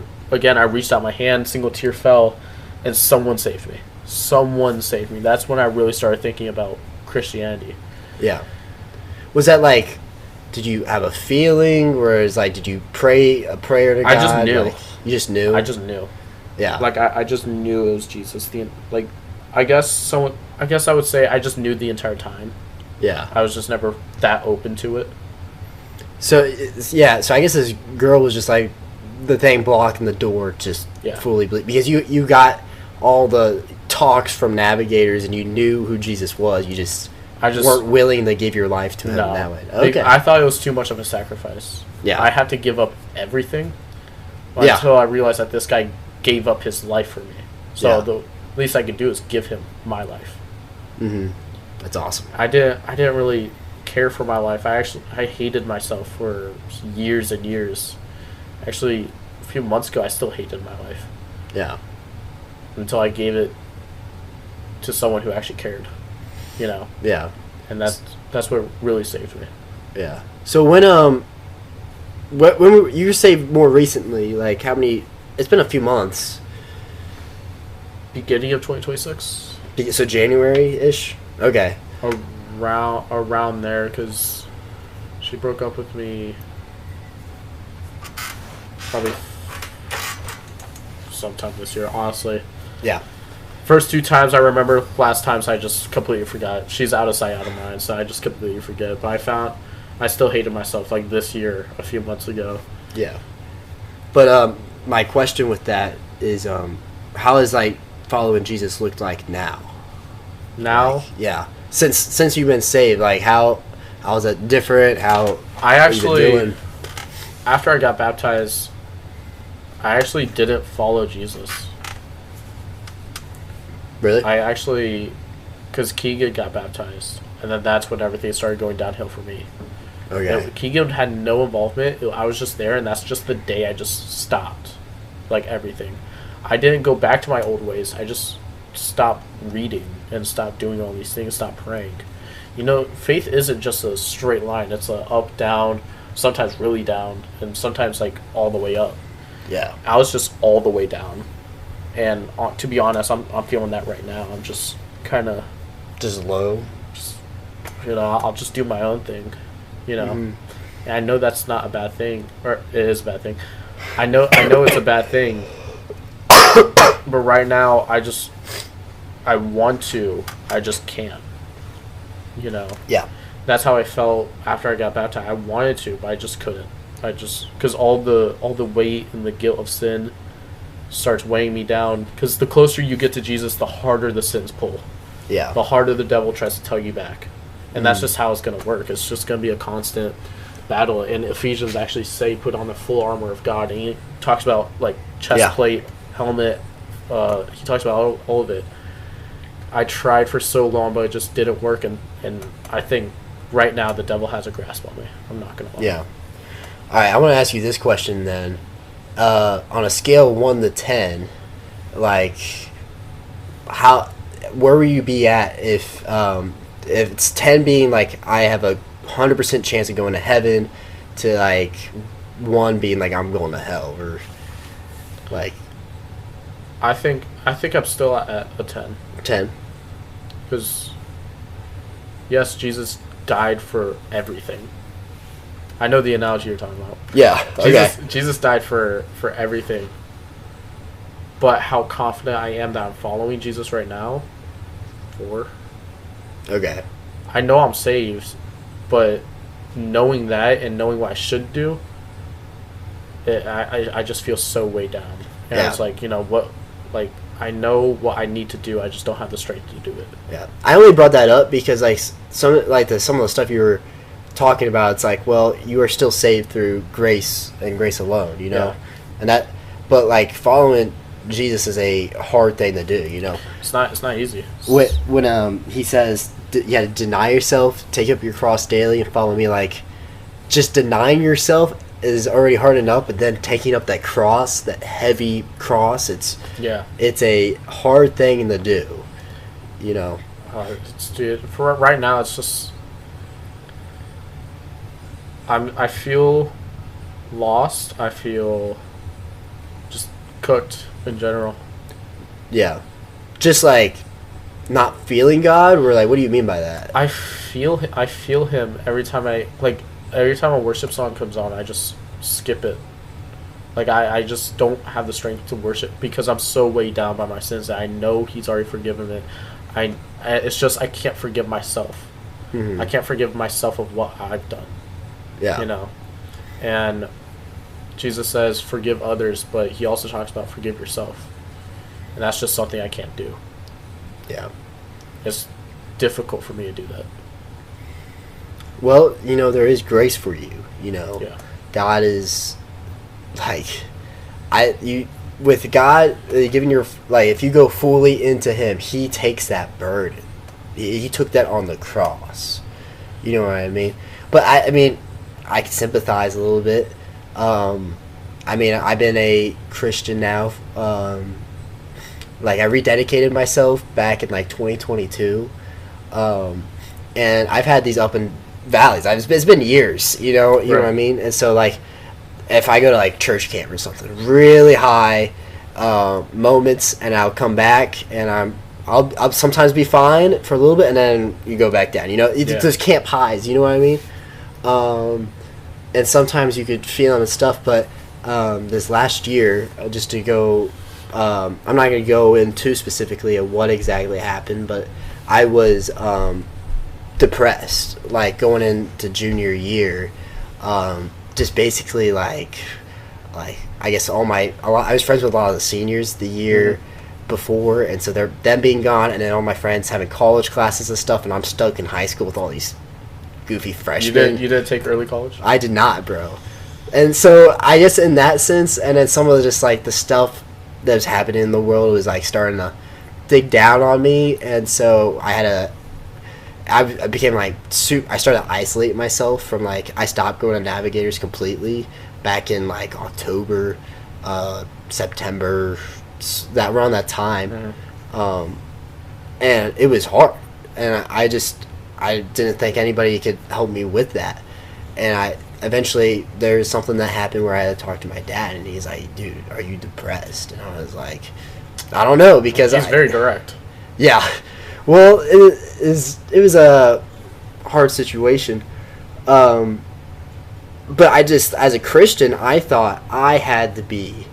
reached out my hand, single tear fell, and someone saved me. Someone saved me. That's when I really started thinking about Christianity. Yeah. Was that like, did you have a feeling, or is like, did you pray a prayer to God? I just knew. Like, you just knew? I just knew. Yeah. Like, I just knew it was Jesus. I guess I would say I just knew the entire time. Yeah. I was just never that open to it. So, yeah, so I guess this girl was just like the thing blocking the door, just fully because you got all the talks from navigators and you knew who Jesus was. You just weren't willing to give your life to him that way. Okay. I thought it was too much of a sacrifice. Yeah. I had to give up everything until I realized that this guy gave up his life for me. So the least I could do is give him my life. Mm-hmm. That's awesome. I didn't really care for my life. I hated myself for years and years. Actually, a few months ago, I still hated my life. Yeah. Until I gave it to someone who actually cared. You know. Yeah. And that's what really saved me. Yeah. So when you were saved more recently, like how many? It's been a few months. Beginning of 2026. So January-ish. Okay. Around there, because she broke up with me probably sometime this year, honestly. Yeah. First 2 times I remember, last times I just completely forgot. She's out of sight, out of mind, so I just completely forget. But I still hated myself, like this year, a few months ago. Yeah. But my question with that is, how is like following Jesus looked like now? Now? Like, yeah. Since you've been saved, like how is it different? How I actually, you been doing? After I got baptized, I actually didn't follow Jesus. Really? I actually, because Keegan got baptized, and then that's when everything started going downhill for me. Okay. Keegan had no involvement. I was just there, and that's just the day I just stopped, like everything. I didn't go back to my old ways. I just stopped reading and stopped doing all these things, stopped praying. You know, faith isn't just a straight line. It's a up, down, sometimes really down, and sometimes like all the way up. Yeah. I was just all the way down. And to be honest, I'm feeling that right now. I'm just kind of... Just low? You know, I'll just do my own thing, you know. Mm-hmm. And I know that's not a bad thing, or it is a bad thing. I know it's a bad thing. But right now, I want to, I just can't. You know? Yeah. That's how I felt after I got baptized. I wanted to, but I just couldn't. Because all the weight and the guilt of sin starts weighing me down. Because the closer you get to Jesus, the harder the sins pull. Yeah. The harder the devil tries to tell you back. And that's just how it's going to work. It's just going to be a constant battle. And Ephesians actually say put on the full armor of God. And he talks about like chest plate, helmet. He talks about all of it. I tried for so long, but it just didn't work. And I think right now the devil has a grasp on me. I'm not going to lie. Yeah. All right, I want to ask you this question then. On a scale of 1 to 10, like, where will you be at if it's 10 being like I have a 100% chance of going to heaven, to like 1 being like I'm going to hell, or like? I think I'm still at a 10. 10. Because yes, Jesus died for everything. I know the analogy you're talking about. Yeah. Okay. Jesus died for everything. But how confident I am that I'm following Jesus right now? 4. Okay. I know I'm saved, but knowing that and knowing what I should do, I just feel so way down. And it's like, you know what, like I know what I need to do. I just don't have the strength to do it. Yeah. I only brought that up because like some of the stuff you were talking about, it's like, well, you are still saved through grace and grace alone, you know. And that, but like following Jesus is a hard thing to do, you know. It's not easy. When he says you got to deny yourself, take up your cross daily and follow me, like just denying yourself is already hard enough, but then taking up that cross, that heavy cross, it's a hard thing to do, you know. For right now, it's just I feel lost. I feel just cooked in general. Yeah. Just like not feeling God, or like what do you mean by that? I feel him every time a worship song comes on, I just skip it. Like I just don't have the strength to worship because I'm so weighed down by my sins that I know he's already forgiven me. It's just I can't forgive myself. I can't forgive myself of what I've done. Yeah. You know. And Jesus says forgive others, but he also talks about forgive yourself. And that's just something I can't do. Yeah. It's difficult for me to do that. Well, there is grace for you, Yeah. God is like with God giving your if you go fully into him, he takes that burden. He took that on the cross. You know what I mean? But I can sympathize a little bit. I've been a Christian now. I rededicated myself back in 2022, and I've had these up and valleys. It's been years. You know what I mean? And so if I go to church camp or something, really high moments, and I'll come back and I'll sometimes be fine for a little bit, and then you go back down. Those camp highs. You know what I mean? And sometimes you could feel them and stuff, but this last year, just to go, I'm not going to go into specifically of what exactly happened, but I was depressed, going into junior year, just basically I guess I was friends with a lot of the seniors the year before, and so them being gone, and then all my friends having college classes and stuff, and I'm stuck in high school with all these goofy freshmen. You did take early college? I did not, bro. And so I guess in that sense, and then some of the just the stuff that was happening in the world was starting to dig down on me, and so I became I started to isolate myself from I stopped going to Navigators completely back in October, September, around that time, and it was hard, and I didn't think anybody could help me with that, and eventually there's something that happened where I had to talk to my dad, and he's like, dude, are you depressed? And I was like, I don't know, because he's very direct. Yeah. Well, it was a hard situation. But as a Christian, I thought I had to be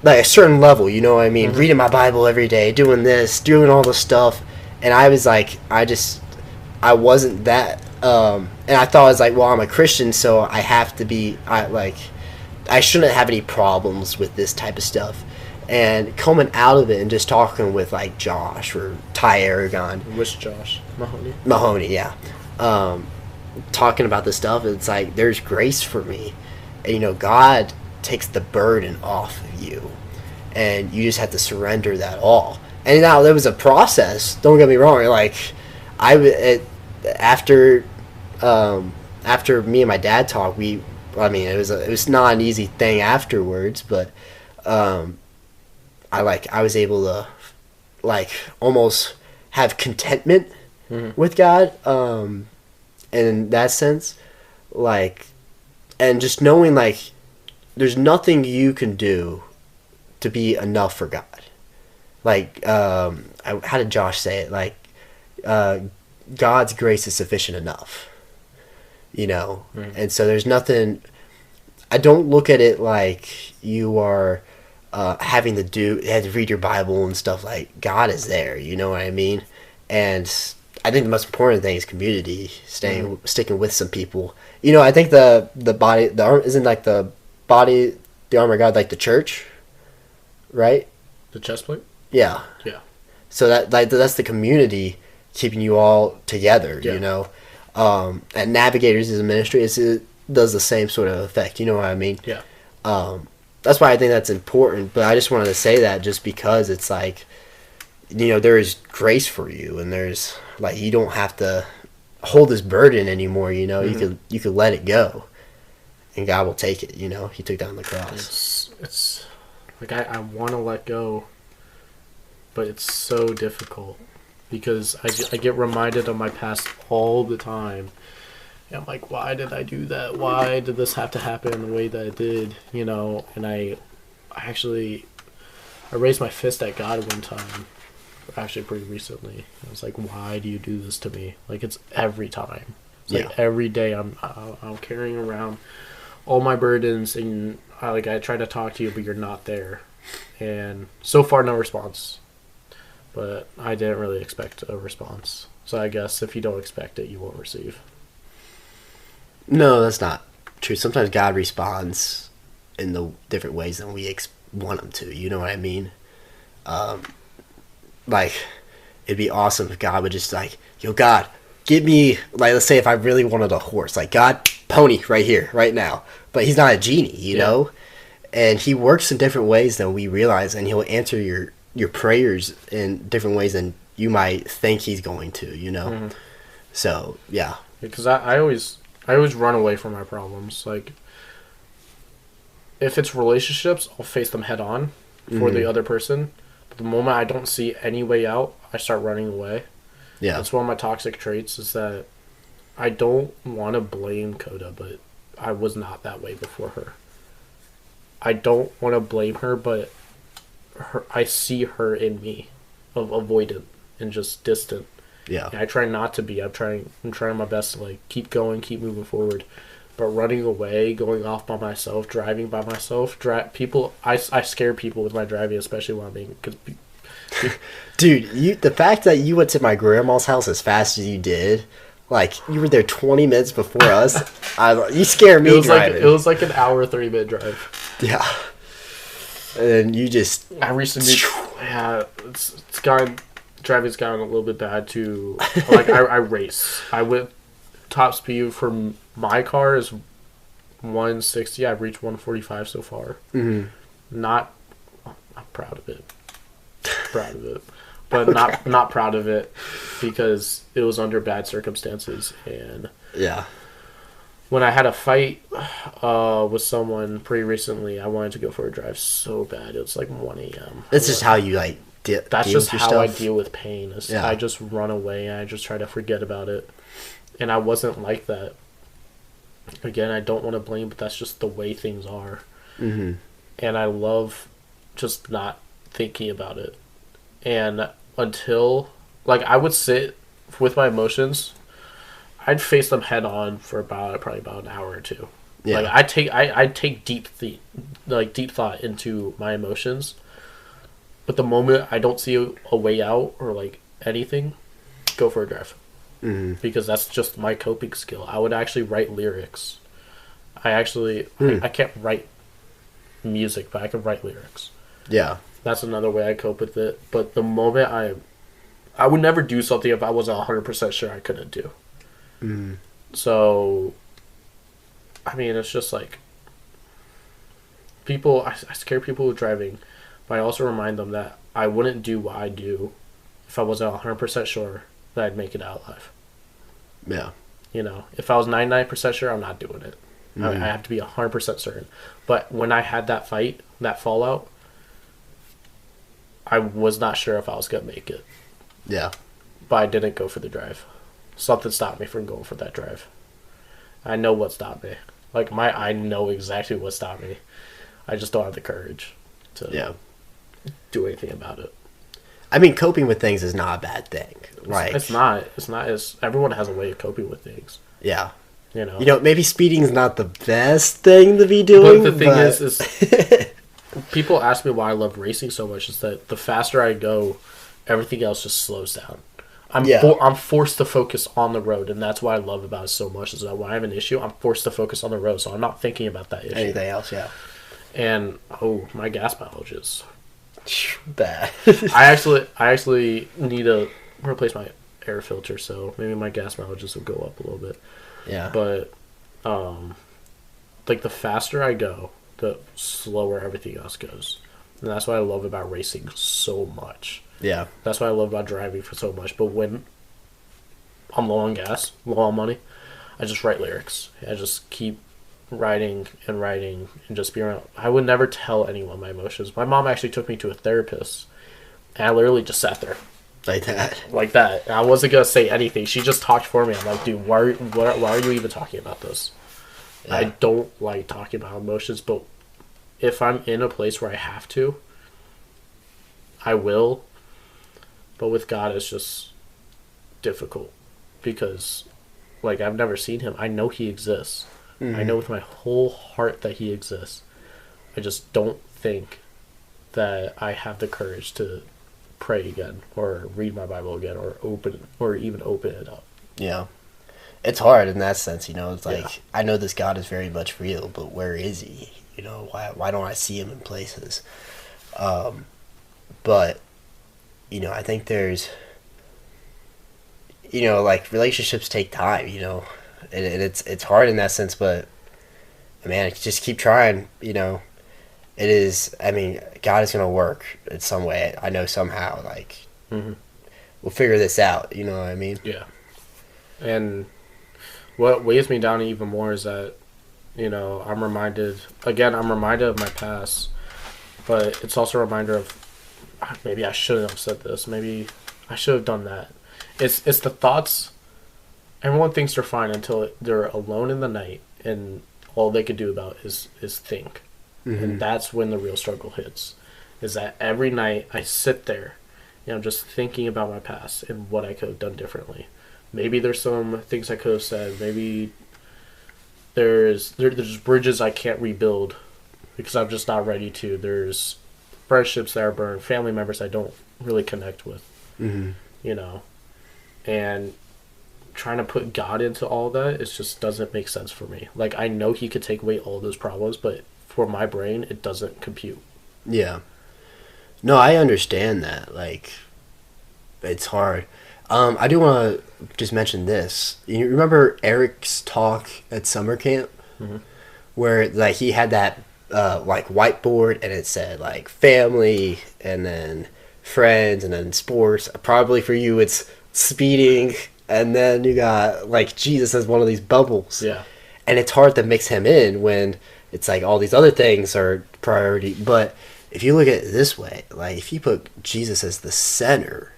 a certain level, you know what I mean? Reading my Bible every day, doing this, doing all this stuff. And I was I wasn't that, and I thought I was well, I'm a Christian, so I have to be, I shouldn't have any problems with this type of stuff. And coming out of it and just talking with Josh or Ty Aragon. Which Josh? Mahoney, yeah. Talking about this stuff, it's there's grace for me. And, God takes the burden off of you. And you just have to surrender that all. And now there was a process. Don't get me wrong. After me and my dad talked, it was not an easy thing afterwards, but I was able to almost have contentment with God, in that sense, and just knowing there's nothing you can do to be enough for God. How did Josh say it? God's grace is sufficient enough, and so there's nothing. I don't look at it you are having to read your Bible and stuff. God is there, you know what I mean? And I think the most important thing is community, sticking with some people. I think the body, the arm isn't the body, the armor of God, the church, right? The chest plate? Yeah. Yeah. So that's the community keeping you all together, and Navigators as a ministry, it does the same sort of effect, you know what I mean? Yeah. That's why I think that's important, but I just wanted to say that just because it's there is grace for you, and there's you don't have to hold this burden anymore, you could let it go, and God will take it, He took down the cross. It's I want to let go, but it's so difficult because I get reminded of my past all the time, I'm like, why did I do that? Why did this have to happen the way that it did? You know, and I raised my fist at God one time, actually pretty recently. I was like, why do you do this to me? Like, it's every time. It's like every day I'm carrying around all my burdens, and I try to talk to you, but you're not there. And so far, no response. But I didn't really expect a response. So I guess if you don't expect it, you won't receive. No, that's not true. Sometimes God responds in the different ways than we want him to. You know what I mean? Like, it'd be awesome if God would just like, yo, God, give me, like, let's say if I really wanted a horse, like, God, pony right here, right now. But he's not a genie, you know? And he works in different ways than we realize, and he'll answer your prayers in different ways than you might think he's going to, you know? Mm-hmm. So, yeah. Because I always run away from my problems. Like, if it's relationships, I'll face them head on for the other person. But the moment I don't see any way out, I start running away. Yeah. That's one of my toxic traits, is that I don't want to blame Coda, but I was not that way before her. I don't want to blame her, but I see her in me, of avoidant and just distant. Yeah. And I try not to be. I'm trying my best to, like, keep going, keep moving forward. But running away, going off by myself, driving by myself, I scare people with my driving, especially when I'm being... Dude, the fact that you went to my grandma's house as fast as you did, like, you were there 20 minutes before us, you scare me driving. It was like an hour, 30-minute drive. Yeah. And you just... I recently... Yeah, driving's gotten a little bit bad, too. Like, I race. I went... Top speed for my car is 160. I've reached 145 so far. Mm-hmm. I'm proud of it. But not proud of it because it was under bad circumstances. And yeah, when I had a fight with someone pretty recently, I wanted to go for a drive so bad. It was like 1 a.m. That's just how you like. That's just how I deal with pain. Yeah. I just run away and I just try to forget about it. And I wasn't like that. Again, I don't want to blame, but that's just the way things are. Mm-hmm. And I love just not thinking about it. And until, like, I would sit with my emotions, I'd face them head on for probably about an hour or two. Yeah. Like, I take deep thought into my emotions. But the moment I don't see a way out or, like, anything, go for a drive. Mm-hmm. Because that's just my coping skill. I would actually write lyrics. I can't write music, but I can write lyrics. Yeah. That's another way I cope with it. But the moment I would never do something if I wasn't 100% sure I couldn't do. Mm-hmm. So, I mean, it's just like, I scare people with driving, but I also remind them that I wouldn't do what I do if I wasn't 100% sure that I'd make it out alive. Yeah. You know, if I was 99% sure, I'm not doing it. Mm-hmm. I have to be 100% certain. But when I had that fight, that fallout, I was not sure if I was going to make it. Yeah. But I didn't go for the drive. Something stopped me from going for that drive. I know what stopped me. Like, I know exactly what stopped me. I just don't have the courage to do anything about it. I mean, coping with things is not a bad thing. Right? It's not. Everyone has a way of coping with things. Yeah. You know, maybe speeding's not the best thing to be doing. But the thing is people ask me why I love racing so much. Is that the faster I go, everything else just slows down. I'm forced to focus on the road, and that's what I love about it so much. Is that when I have an issue, I'm forced to focus on the road, so I'm not thinking about that issue. Anything else, yeah. And my gas mileage is bad. I actually need to replace my air filter, so maybe my gas mileages will go up a little bit. Yeah. But like, the faster I go, the slower everything else goes. And that's what I love about racing so much. Yeah. That's what I love about driving for so much. But when I'm low on gas, low on money, I just write lyrics. I just keep writing and just be around. I would never tell anyone my emotions. My mom actually took me to a therapist, and I literally just sat there Like that. Like that. I wasn't going to say anything. She just talked for me. I'm like, dude, why are you even talking about this? Yeah. I don't like talking about emotions, but if I'm in a place where I have to, I will. But with God, it's just difficult because, like, I've never seen him. I know he exists. Mm-hmm. I know with my whole heart that he exists. I just don't think that I have the courage to pray again or read my Bible again or even open it up. Yeah. It's hard in that sense, you know. It's like, I know this God is very much real, but where is he? You know, why don't I see him in places? But, you know, I think there's, you know, like, relationships take time, you know. And it's hard in that sense, but, man, just keep trying, you know. It is, I mean, God is going to work in some way. I know somehow, like, we'll figure this out, you know what I mean? Yeah. And what weighs me down even more is that, you know, I'm reminded of my past, but it's also a reminder of, maybe I shouldn't have said this. Maybe I should have done that. It's the thoughts. Everyone thinks they're fine until they're alone in the night and all they could do about is think. Mm-hmm. And that's when the real struggle hits. Is that every night I sit there, you know, just thinking about my past and what I could have done differently. Maybe there's some things I could have said. Maybe there's bridges I can't rebuild because I'm just not ready to. There's friendships that are burned, family members I don't really connect with, you know. And trying to put God into all that, it just doesn't make sense for me. Like, I know he could take away all those problems, but for my brain, it doesn't compute. Yeah. No, I understand that. Like, it's hard. I do want to just mention this. You remember Eric's talk at summer camp? Mm-hmm. Where, like, he had that, like, whiteboard, and it said, like, family, and then friends, and then sports. Probably for you, it's speeding, and then you got, like, Jesus as one of these bubbles. Yeah. And it's hard to mix him in when it's like all these other things are priority. But if you look at it this way, like, if you put Jesus as the center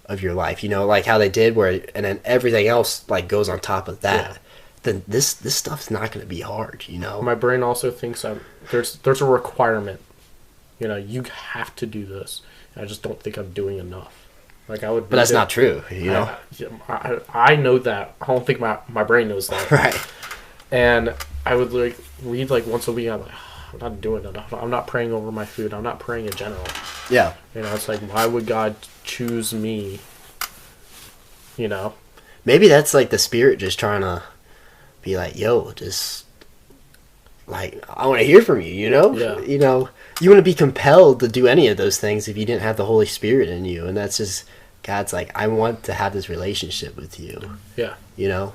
of your life, you know, like how they did, and then everything else, like, goes on top of that, then this stuff's not going to be hard, you know? My brain also thinks there's a requirement. You know, you have to do this. I just don't think I'm doing enough. Like, I would. But that's not true, you know? I know that. I don't think my brain knows that. Right. And I would, like, read, like, once a week. I'm like, I'm not doing enough. I'm not praying over my food. I'm not praying in general. Yeah. You know, it's like, why would God choose me? You know? Maybe that's, like, the Spirit just trying to be like, yo, just, like, I want to hear from you, you know? Yeah. You know, you wouldn't be compelled to do any of those things if you didn't have the Holy Spirit in you. And that's just, God's like, I want to have this relationship with you. Yeah. You know?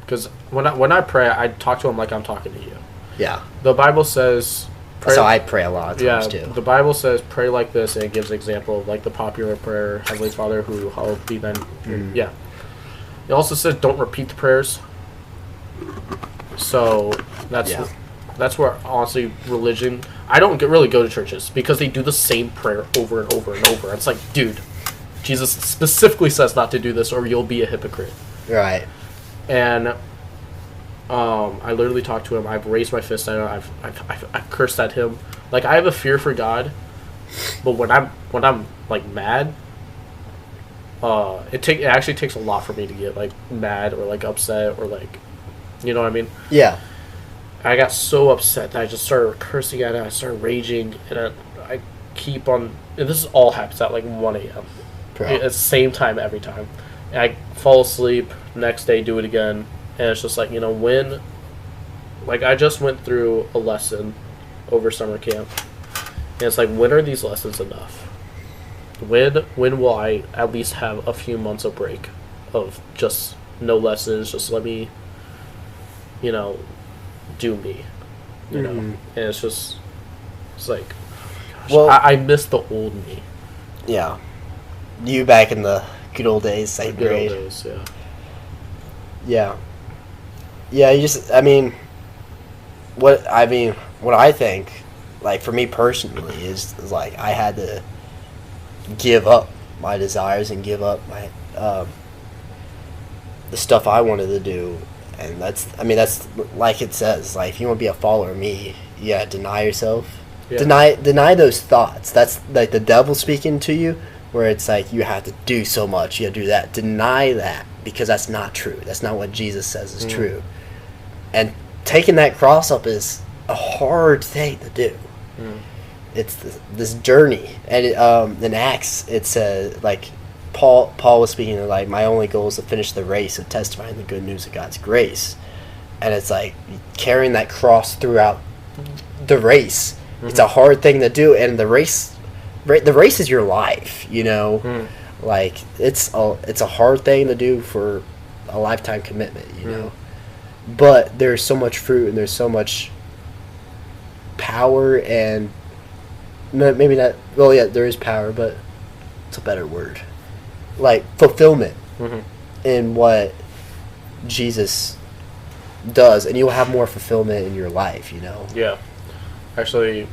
Because when I pray, I talk to him like I'm talking to you. Yeah. The Bible says... That's how I pray a lot of times, too. The Bible says pray like this, and it gives an example of, like, the popular prayer, Heavenly Father, who hallowed be then... Yeah. It also says don't repeat the prayers. So, that's where, honestly, religion... I don't really go to churches, because they do the same prayer over and over and over. It's like, dude, Jesus specifically says not to do this, or you'll be a hypocrite. Right. And I literally talked to him. I've raised my fist at him. I've cursed at him. Like, I have a fear for God, but when I'm like mad, it actually takes a lot for me to get, like, mad or, like, upset or, like, you know what I mean? Yeah. I got so upset that I just started cursing at him. I started raging, and I keep on. And this all happens at like 1 a.m. At the same time every time. And I fall asleep. Next day, do it again, and it's just like, you know, when. Like, I just went through a lesson over summer camp, and it's like, when are these lessons enough? When will I at least have a few months of break of just no lessons? Just let me, you know, do me, you know. And it's like, oh gosh, well, I miss the old me. Yeah, you back in the good old days, same grade. Good old days, yeah. You just, what I think, like, for me personally, is like, I had to give up my desires and give up my the stuff I wanted to do. And that's like it says, like, if you want to be a follower of me, you gotta deny yourself. Yeah. Deny those thoughts. That's like the devil speaking to you, where it's like you have to do so much, you gotta do that. Deny that, because that's not true. That's not what Jesus says is true. And taking that cross up is a hard thing to do. It's this journey. And in Acts, it says, like, Paul was speaking of, like, my only goal is to finish the race of testifying the good news of God's grace. And it's like carrying that cross throughout the race. It's a hard thing to do, and the race is your life, you know. Like, it's a hard thing to do for a lifetime commitment, you know. But there's so much fruit, and there's so much power, and maybe not. Well, yeah, there is power, but it's a better word. Like, fulfillment in what Jesus does, and you'll have more fulfillment in your life, you know. Yeah. Actually,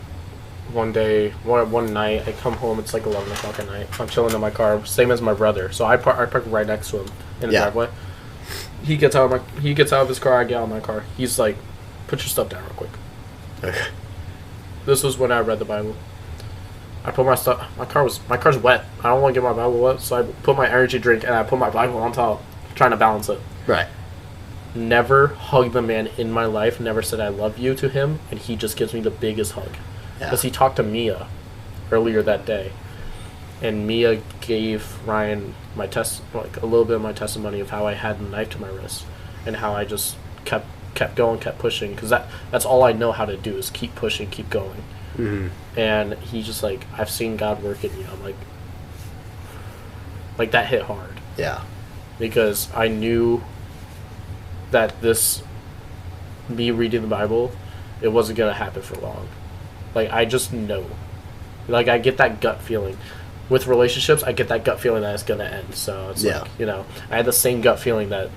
one night, I come home, it's like 11 o'clock at night. I'm chilling in my car, same as my brother. So I park right next to him in the driveway. He gets out of his car, I get out of my car. He's like, put your stuff down real quick. Okay. This was when I read the Bible. I put my stuff, my car's wet. I don't want to get my Bible wet, so I put my energy drink and I put my Bible on top, trying to balance it. Right. Never hugged the man in my life, never said I love you to him, and he just gives me the biggest hug. Because he talked to Mia earlier that day, and Mia gave Ryan a little bit of my testimony of how I had a knife to my wrist, and how I just kept going, kept pushing, because that's all I know how to do is keep pushing, keep going. And he's just like, I've seen God work in you. I'm like that hit hard. Yeah. Because I knew that me reading the Bible, it wasn't going to happen for long. Like, I just know. Like, I get that gut feeling. With relationships, I get that gut feeling that it's going to end. So it's like, you know, I had the same gut feeling that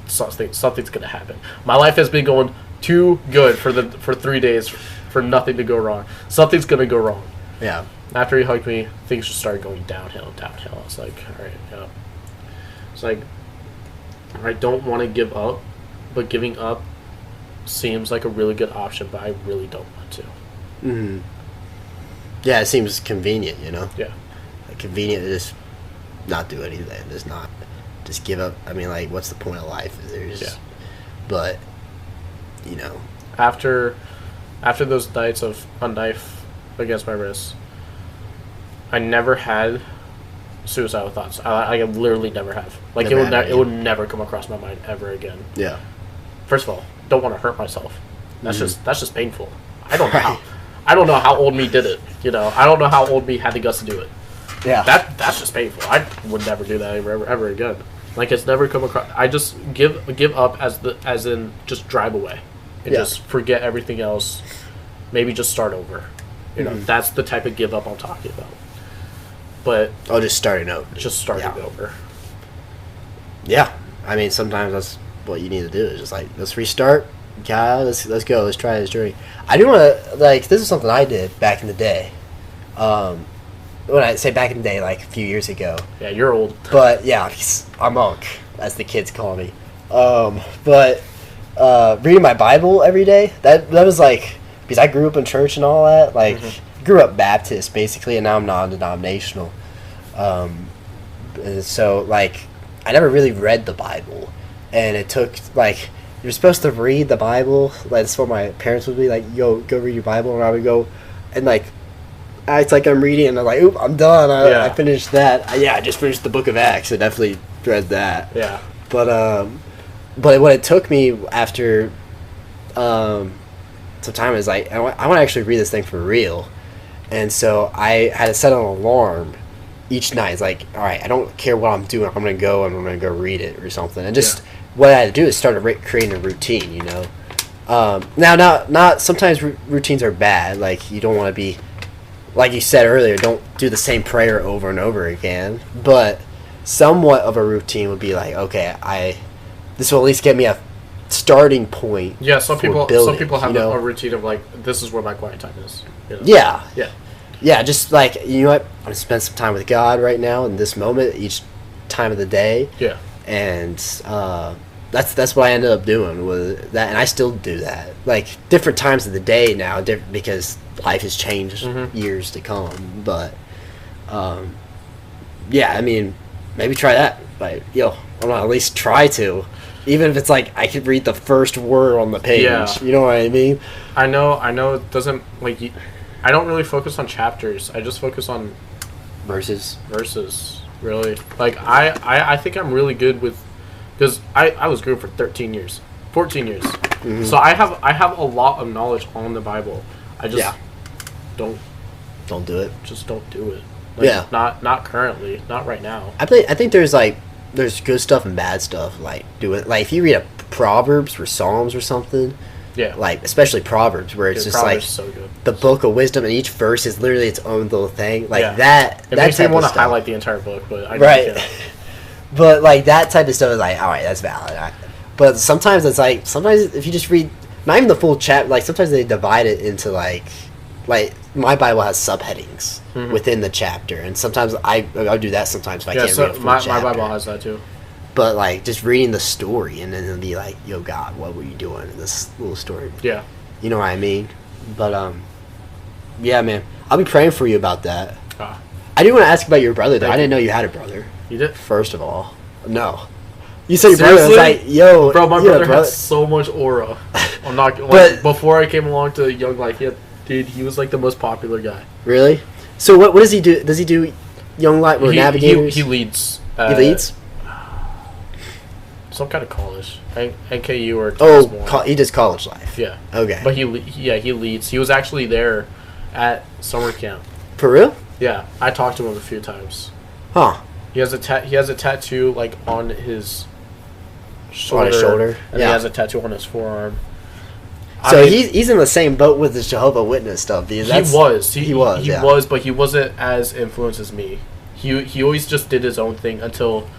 something's going to happen. My life has been going too good for 3 days for nothing to go wrong. Something's going to go wrong. Yeah. After he hugged me, things just started going downhill. I was like, all right, yeah. It's like, I don't want to give up, but giving up seems like a really good option, but I really don't want to. Yeah, it seems convenient, you know? Yeah. Like, convenient to just not do anything. Just give up. I mean, like, what's the point of life? But, you know. After those nights of a knife against my wrist, I never had suicidal thoughts. I literally never have. Like, it would never come across my mind ever again. Yeah. First of all, don't want to hurt myself. That's just painful. I don't know how old me did it. You know, I don't know how old me had the guts to do it. Yeah. That's just painful. I would never do that ever again. Like, it's never come across. I just give up as in just drive away and just forget everything else. Maybe just start over. You know, that's the type of give up I'm talking about. But just starting over. Just starting over. Yeah, I mean, sometimes that's what you need to do. Is just like, let's restart. God, let's go. Let's try this journey. I do want to, like, this is something I did back in the day. When I say back in the day, like a few years ago. Yeah, you're old. But yeah, I'm Unc, as the kids call me. But reading my Bible every day, that was like, because I grew up in church and all that. Like, grew up Baptist basically, and now I'm non-denominational. So like, I never really read the Bible, and it took like, you're supposed to read the Bible. Like, that's what my parents would be like, yo, go read your Bible, and I would go, and like, it's like I'm reading, and I'm like, oop, I'm done. I finished that. I just finished the Book of Acts. I definitely read that. Yeah. But what it took me after some time is like, I want to actually read this thing for real. And so I had to set an alarm each night. It's like, all right, I don't care what I'm doing. I'm going to go and I'm going to go read it or something. And just what I had to do is start creating a routine, you know. Now, not sometimes routines are bad. Like, you don't want to be, like you said earlier, don't do the same prayer over and over again. But somewhat of a routine would be like, okay, this will at least get me a starting point. Yeah, some people have you know? a routine of like, this is where my quiet time is. You know? Yeah. yeah, just like, you know what, I'm gonna spend some time with God right now in this moment, each time of the day. Yeah. And that's what I ended up doing with that, and I still do that. Like different times of the day now, because life has changed years to come. But yeah, I mean, maybe try that. Like, I'm gonna at least try to, even if it's like I could read the first word on the page. Yeah. You know what I mean? I know. It doesn't like. I don't really focus on chapters. I just focus on Verses. Really, like I think I'm really good with, because I was groomed for 14 years. So I have a lot of knowledge on the Bible. I just don't do it. Just don't do it. Like, not currently, not right now. I think there's good stuff and bad stuff. Like do it. Like if you read a Proverbs or Psalms or something. Yeah. Like especially Proverbs, where it's just Proverbs like so good. The book of wisdom, and each verse is literally its own little thing. Like that. It makes me want to highlight the entire book, but I right. But like that type of stuff is like, all right, that's valid. But sometimes it's like, if you just read not even the full chapter, like sometimes they divide it into like my Bible has subheadings within the chapter, and sometimes I'll do that sometimes if I can't read a full chapter. My Bible has that too. But like just reading the story, and then it'll be like, yo, God, what were you doing in this little story? Yeah. You know what I mean? But yeah, man, I'll be praying for you about that. I do want to ask about your brother though. I didn't know you had a brother. You did? First of all, no. You said your brother. I was like, yo, bro, my brother had so much aura. I'm not. But before I came along to Young Life, he was like the most popular guy. Really? So what does he do? Does he do Young Life or Navigators? He leads. He leads. Some kind of college, NKU or he does college life. Yeah. Okay. But he leads. He was actually there at summer camp. For real? Yeah, I talked to him a few times. Huh. He has a tattoo like on his shoulder. On his shoulder. And he has a tattoo on his forearm. So he's in the same boat with the Jehovah Witness stuff. He was, but he wasn't as influenced as me. He always just did his own thing until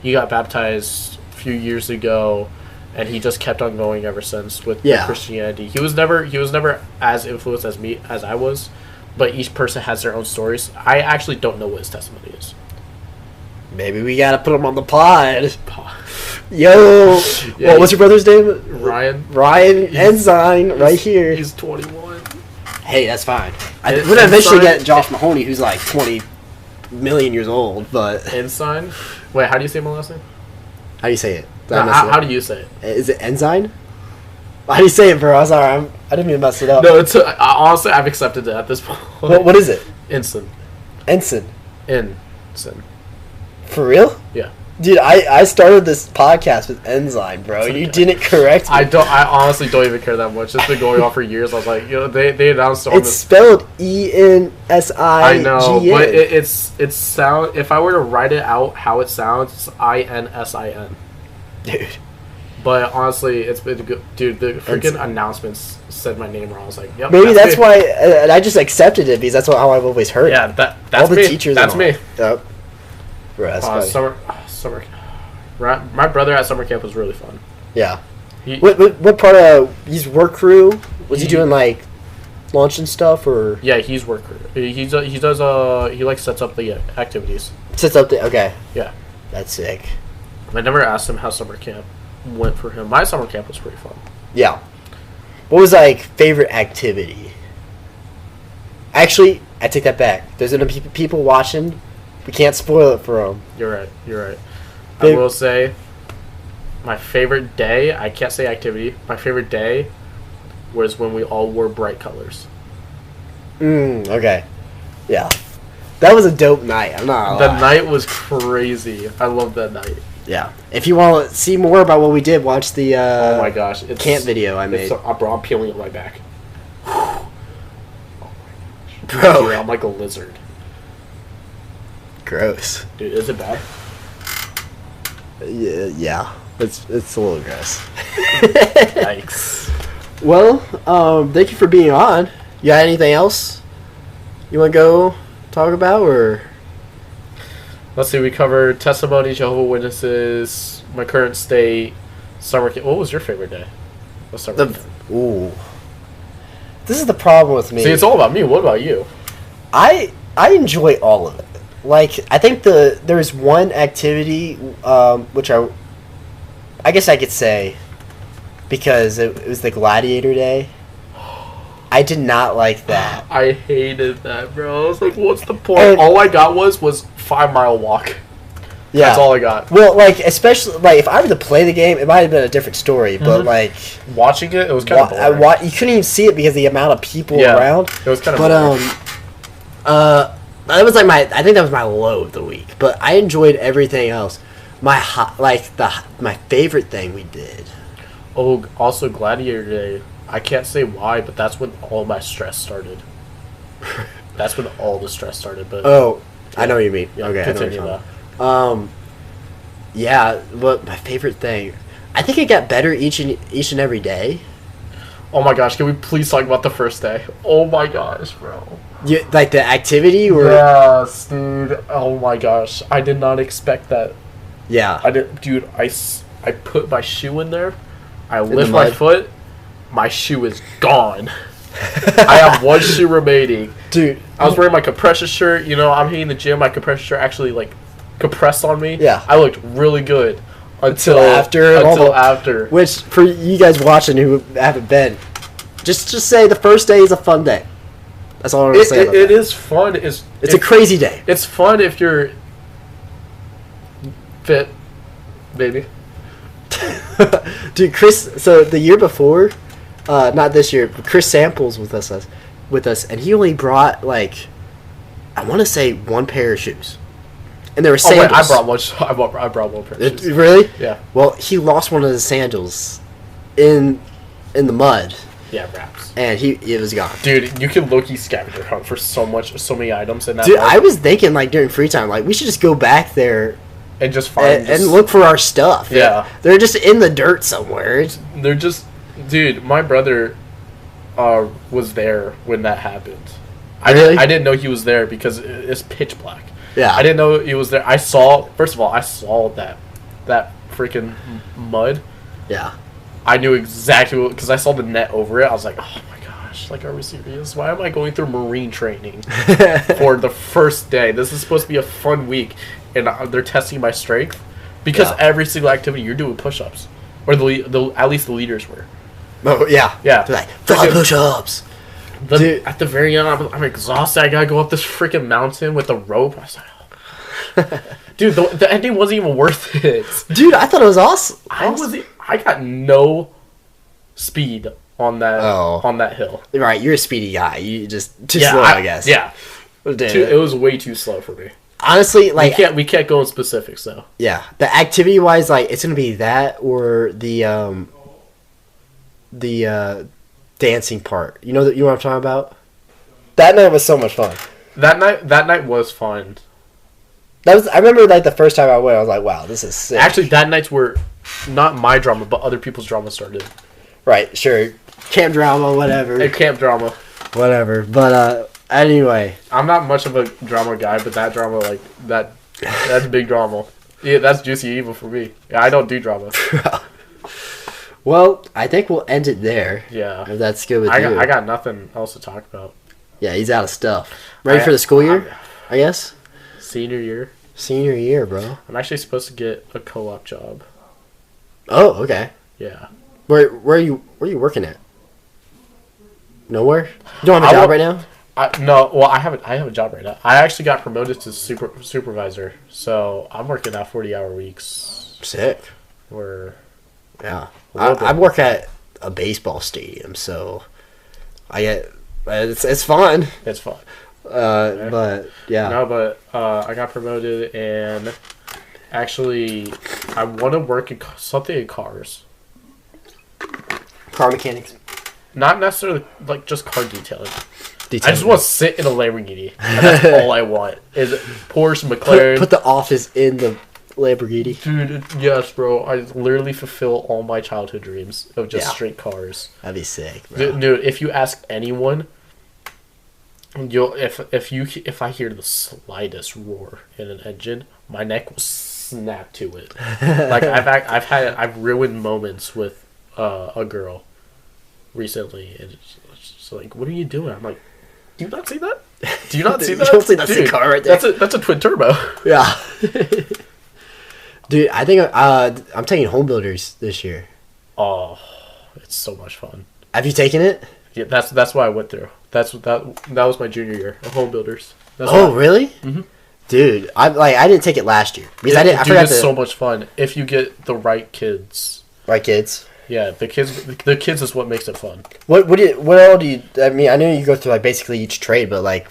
he got baptized few years ago, and he just kept on going ever since with Christianity. He was never as influenced as me as I was, but each person has their own stories. I actually don't know what his testimony is. Maybe we gotta put him on the pod. Yo, what's your brother's name? Ryan Ensign, right here. He's 21. Hey, that's fine. We're gonna eventually get Josh Mahoney, who's like 20 million years old, but Ensign. Wait, how do you say my last name? How do you say it? How do you say it? Is it Ensign? How do you say it, bro? I'm sorry. I didn't mean to mess it up. No, honestly, I've accepted it at this point. What is it? Ensign. Ensign. For real? Yeah. Dude, I started this podcast with Ensign, bro. You didn't correct me. I honestly don't even care that much. It's been going on for years. I was like, they announced on it's spelled Ensign. I know, but it's sound. If I were to write it out how it sounds, it's Insin. Dude. But honestly, it's been good. Dude, the freaking announcements said my name wrong. I was like, yep. Maybe that's why, and I just accepted it because that's how I've always heard. Yeah, that's all the me. Teachers. That's me. Yep. Bro, that's summer. My brother at summer camp was really fun. Yeah. What part of his work crew was he doing, like launching stuff or? Yeah, he's work crew. He like sets up the activities. Okay. Yeah. That's sick. I never asked him how summer camp went for him. My summer camp was pretty fun. Yeah. What was like favorite activity? Actually, I take that back. There's gonna be people watching. We can't spoil it for them. You're right. I will say, my favorite day, I can't say activity, my favorite day was when we all wore bright colors. Okay. Yeah. That was a dope night. I'm not The night was crazy. I loved that night. Yeah. If you want to see more about what we did, watch the oh my gosh, camp video I made. Bro, I'm peeling it right back. Oh my gosh. Bro. I'm like a lizard. Gross. Dude, is it bad? Yeah. It's a little gross. Yikes. Well, thank you for being on. You got anything else you want to go talk about, or? Let's see, we covered testimony, Jehovah Witnesses, my current state, summer camp. What was your favorite day? What's summer camp? Ooh. This is the problem with me. See, it's all about me. What about you? I enjoy all of it. Like, I think there's one activity, which I guess I could say, because it was the Gladiator Day. I did not like that. I hated that, bro. I was like, what's the point? And all I got was 5-mile walk. Yeah. That's all I got. Well, like, especially, like, if I were to play the game, it might have been a different story, but, like... Watching it was kind of boring. You couldn't even see it because of the amount of people around. It was kind of boring. That was, like, I think that was my low of the week, but I enjoyed everything else. My favorite thing we did. Oh, also Gladiator Day. I can't say why, but that's when all my stress started. That's when all the stress started. But I know what you mean. Yeah, okay, continue I know yeah, but my favorite thing, I think it got better each and every day. Oh my gosh, can we please talk about the first day? Oh my gosh, bro. Like the activity? Or? Yes, dude. Oh my gosh, I did not expect that. Yeah. Dude, I put my shoe in there. I lift my foot. My shoe is gone. I have one shoe remaining. Dude. I was wearing my compression shirt. You know, I'm hitting the gym. My compression shirt actually, like, compressed on me. Yeah. I looked really good. Until after. Which, for you guys watching who haven't been, just say the first day is a fun day. That's all I'm going to say about it is fun. It's a crazy day. It's fun if you're fit, baby. Dude, Chris, so the year before, not this year, but Chris Samples with us, and he only brought, like, I want to say one pair of shoes. And there were sandals. Wait, I brought one pair of shoes. Really? Yeah. Well, he lost one of his sandals in the mud. Yeah, raps. And it was gone. Dude, you can low-key scavenger hunt for so many items in that. Dude, I was thinking, like, during free time, like, we should just go back there and just find and look for our stuff. Yeah. They're just in the dirt somewhere. They're just... Dude, my brother was there when that happened. Really? I didn't know he was there because it's pitch black. Yeah. I didn't know he was there. First of all, I saw that freaking mud. Yeah. I knew exactly what... Because I saw the net over it. I was like, oh my gosh. Like, are we serious? Why am I going through marine training for the first day? This is supposed to be a fun week. And they're testing my strength. Because every single activity, you're doing push-ups. Or at least the leaders were. Oh, yeah. Yeah. They're like, 5 push-ups. At the very end, I'm exhausted. I gotta go up this freaking mountain with a rope. I was like, oh. Dude, the ending wasn't even worth it. Dude, I thought it was awesome. I got no speed on that hill. Right, you're a speedy guy. You just too slow, I guess. Yeah. It was way too slow for me. Honestly, like we can't go in specifics though. Yeah, the activity wise, like it's gonna be that or the dancing part. You know what I'm talking about? That night was so much fun. That night was fun. I remember like the first time I went, I was like, wow, this is sick. Actually, that night's where not my drama, but other people's drama started. Right, sure. Camp drama, whatever. Camp drama. Whatever. But anyway. I'm not much of a drama guy, but that drama, like, that's big drama. Yeah, that's juicy evil for me. Yeah, I don't do drama. Well, I think we'll end it there. Yeah. If that's good with you. I got nothing else to talk about. Yeah, he's out of stuff. Ready for the school year, I guess? Senior year, bro. I'm actually supposed to get a co-op job. Oh, okay. Yeah. Where are you working at? Nowhere? You don't have a job right now? No. Well, I have a job right now. I actually got promoted to supervisor, so I'm working at 40-hour weeks. Sick. Yeah. I work at a baseball stadium, so I get it's fun. It's fun. But yeah. No, but I got promoted, and actually, I want to work in something in cars. Car mechanics. Not necessarily like just car detailing. I just want to sit in a Lamborghini. And that's all I want. Is Porsche, McLaren. Put the office in the Lamborghini. Dude, yes, bro. I literally fulfill all my childhood dreams of just straight cars. That'd be sick, bro. Dude, if you ask anyone, if I hear the slightest roar in an engine, my neck will snap to it. Like I've ruined moments with a girl recently, and it's like, what are you doing? I'm like, do you not see that? Do you not see that? You don't see that sick car right there? That's a twin turbo. Yeah. Dude, I think I'm taking home builders this year. Oh, it's so much fun. Have you taken it? Yeah, that's why I went through. That was my junior year of home builders. Really? Mm-hmm. Dude, I didn't take it last year because I forgot. It's so much fun if you get the right kids. Right kids. Yeah, the kids is what makes it fun. What all do you? I mean, I know you go through like basically each trade, but like,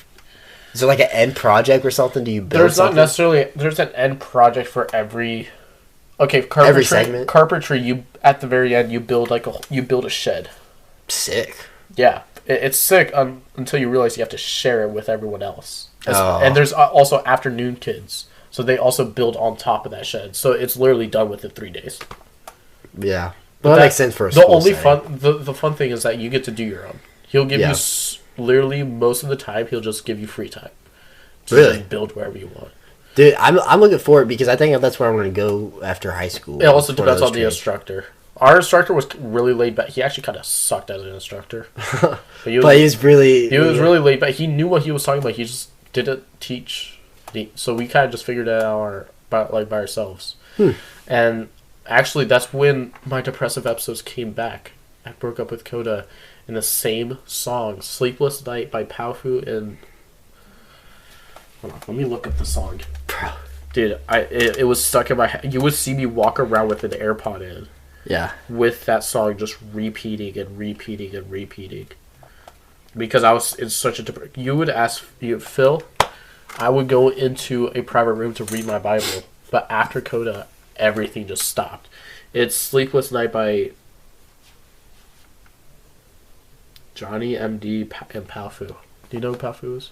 is there like an end project or something? Do you build? There's something? not necessarily. There's an end project for every. Okay, carpentry. Every segment. Carpentry. You at the very end, you build a shed. Sick. Yeah, it's sick until you realize you have to share it with everyone else. Oh. And there's also afternoon kids, so they also build on top of that shed. So it's literally done within 3 days. Yeah. Well, that makes sense for a the school only setting. the fun thing is that you get to do your own. He'll give you literally most of the time. He'll just give you free time to really build wherever you want. Dude, I'm looking forward because I think that's where I'm going to go after high school. It also depends on the instructor. Our instructor was really laid back. He actually kind of sucked as an instructor, but he was really laid back. He knew what he was talking about. He just didn't teach, so we kind of just figured it out by ourselves. And actually, that's when my depressive episodes came back. I broke up with Coda in the same song, "Sleepless Night" by Powfu and. Hold on, let me look up the song. Bro. Dude, it was stuck in my head. You would see me walk around with an AirPod in. Yeah. With that song just repeating and repeating and repeating. Because I was in such a... You would ask... Phil, I would go into a private room to read my Bible. But after Coda, everything just stopped. It's Sleepless Night by Johnny, MD, and Powfu. Do you know who Powfu is?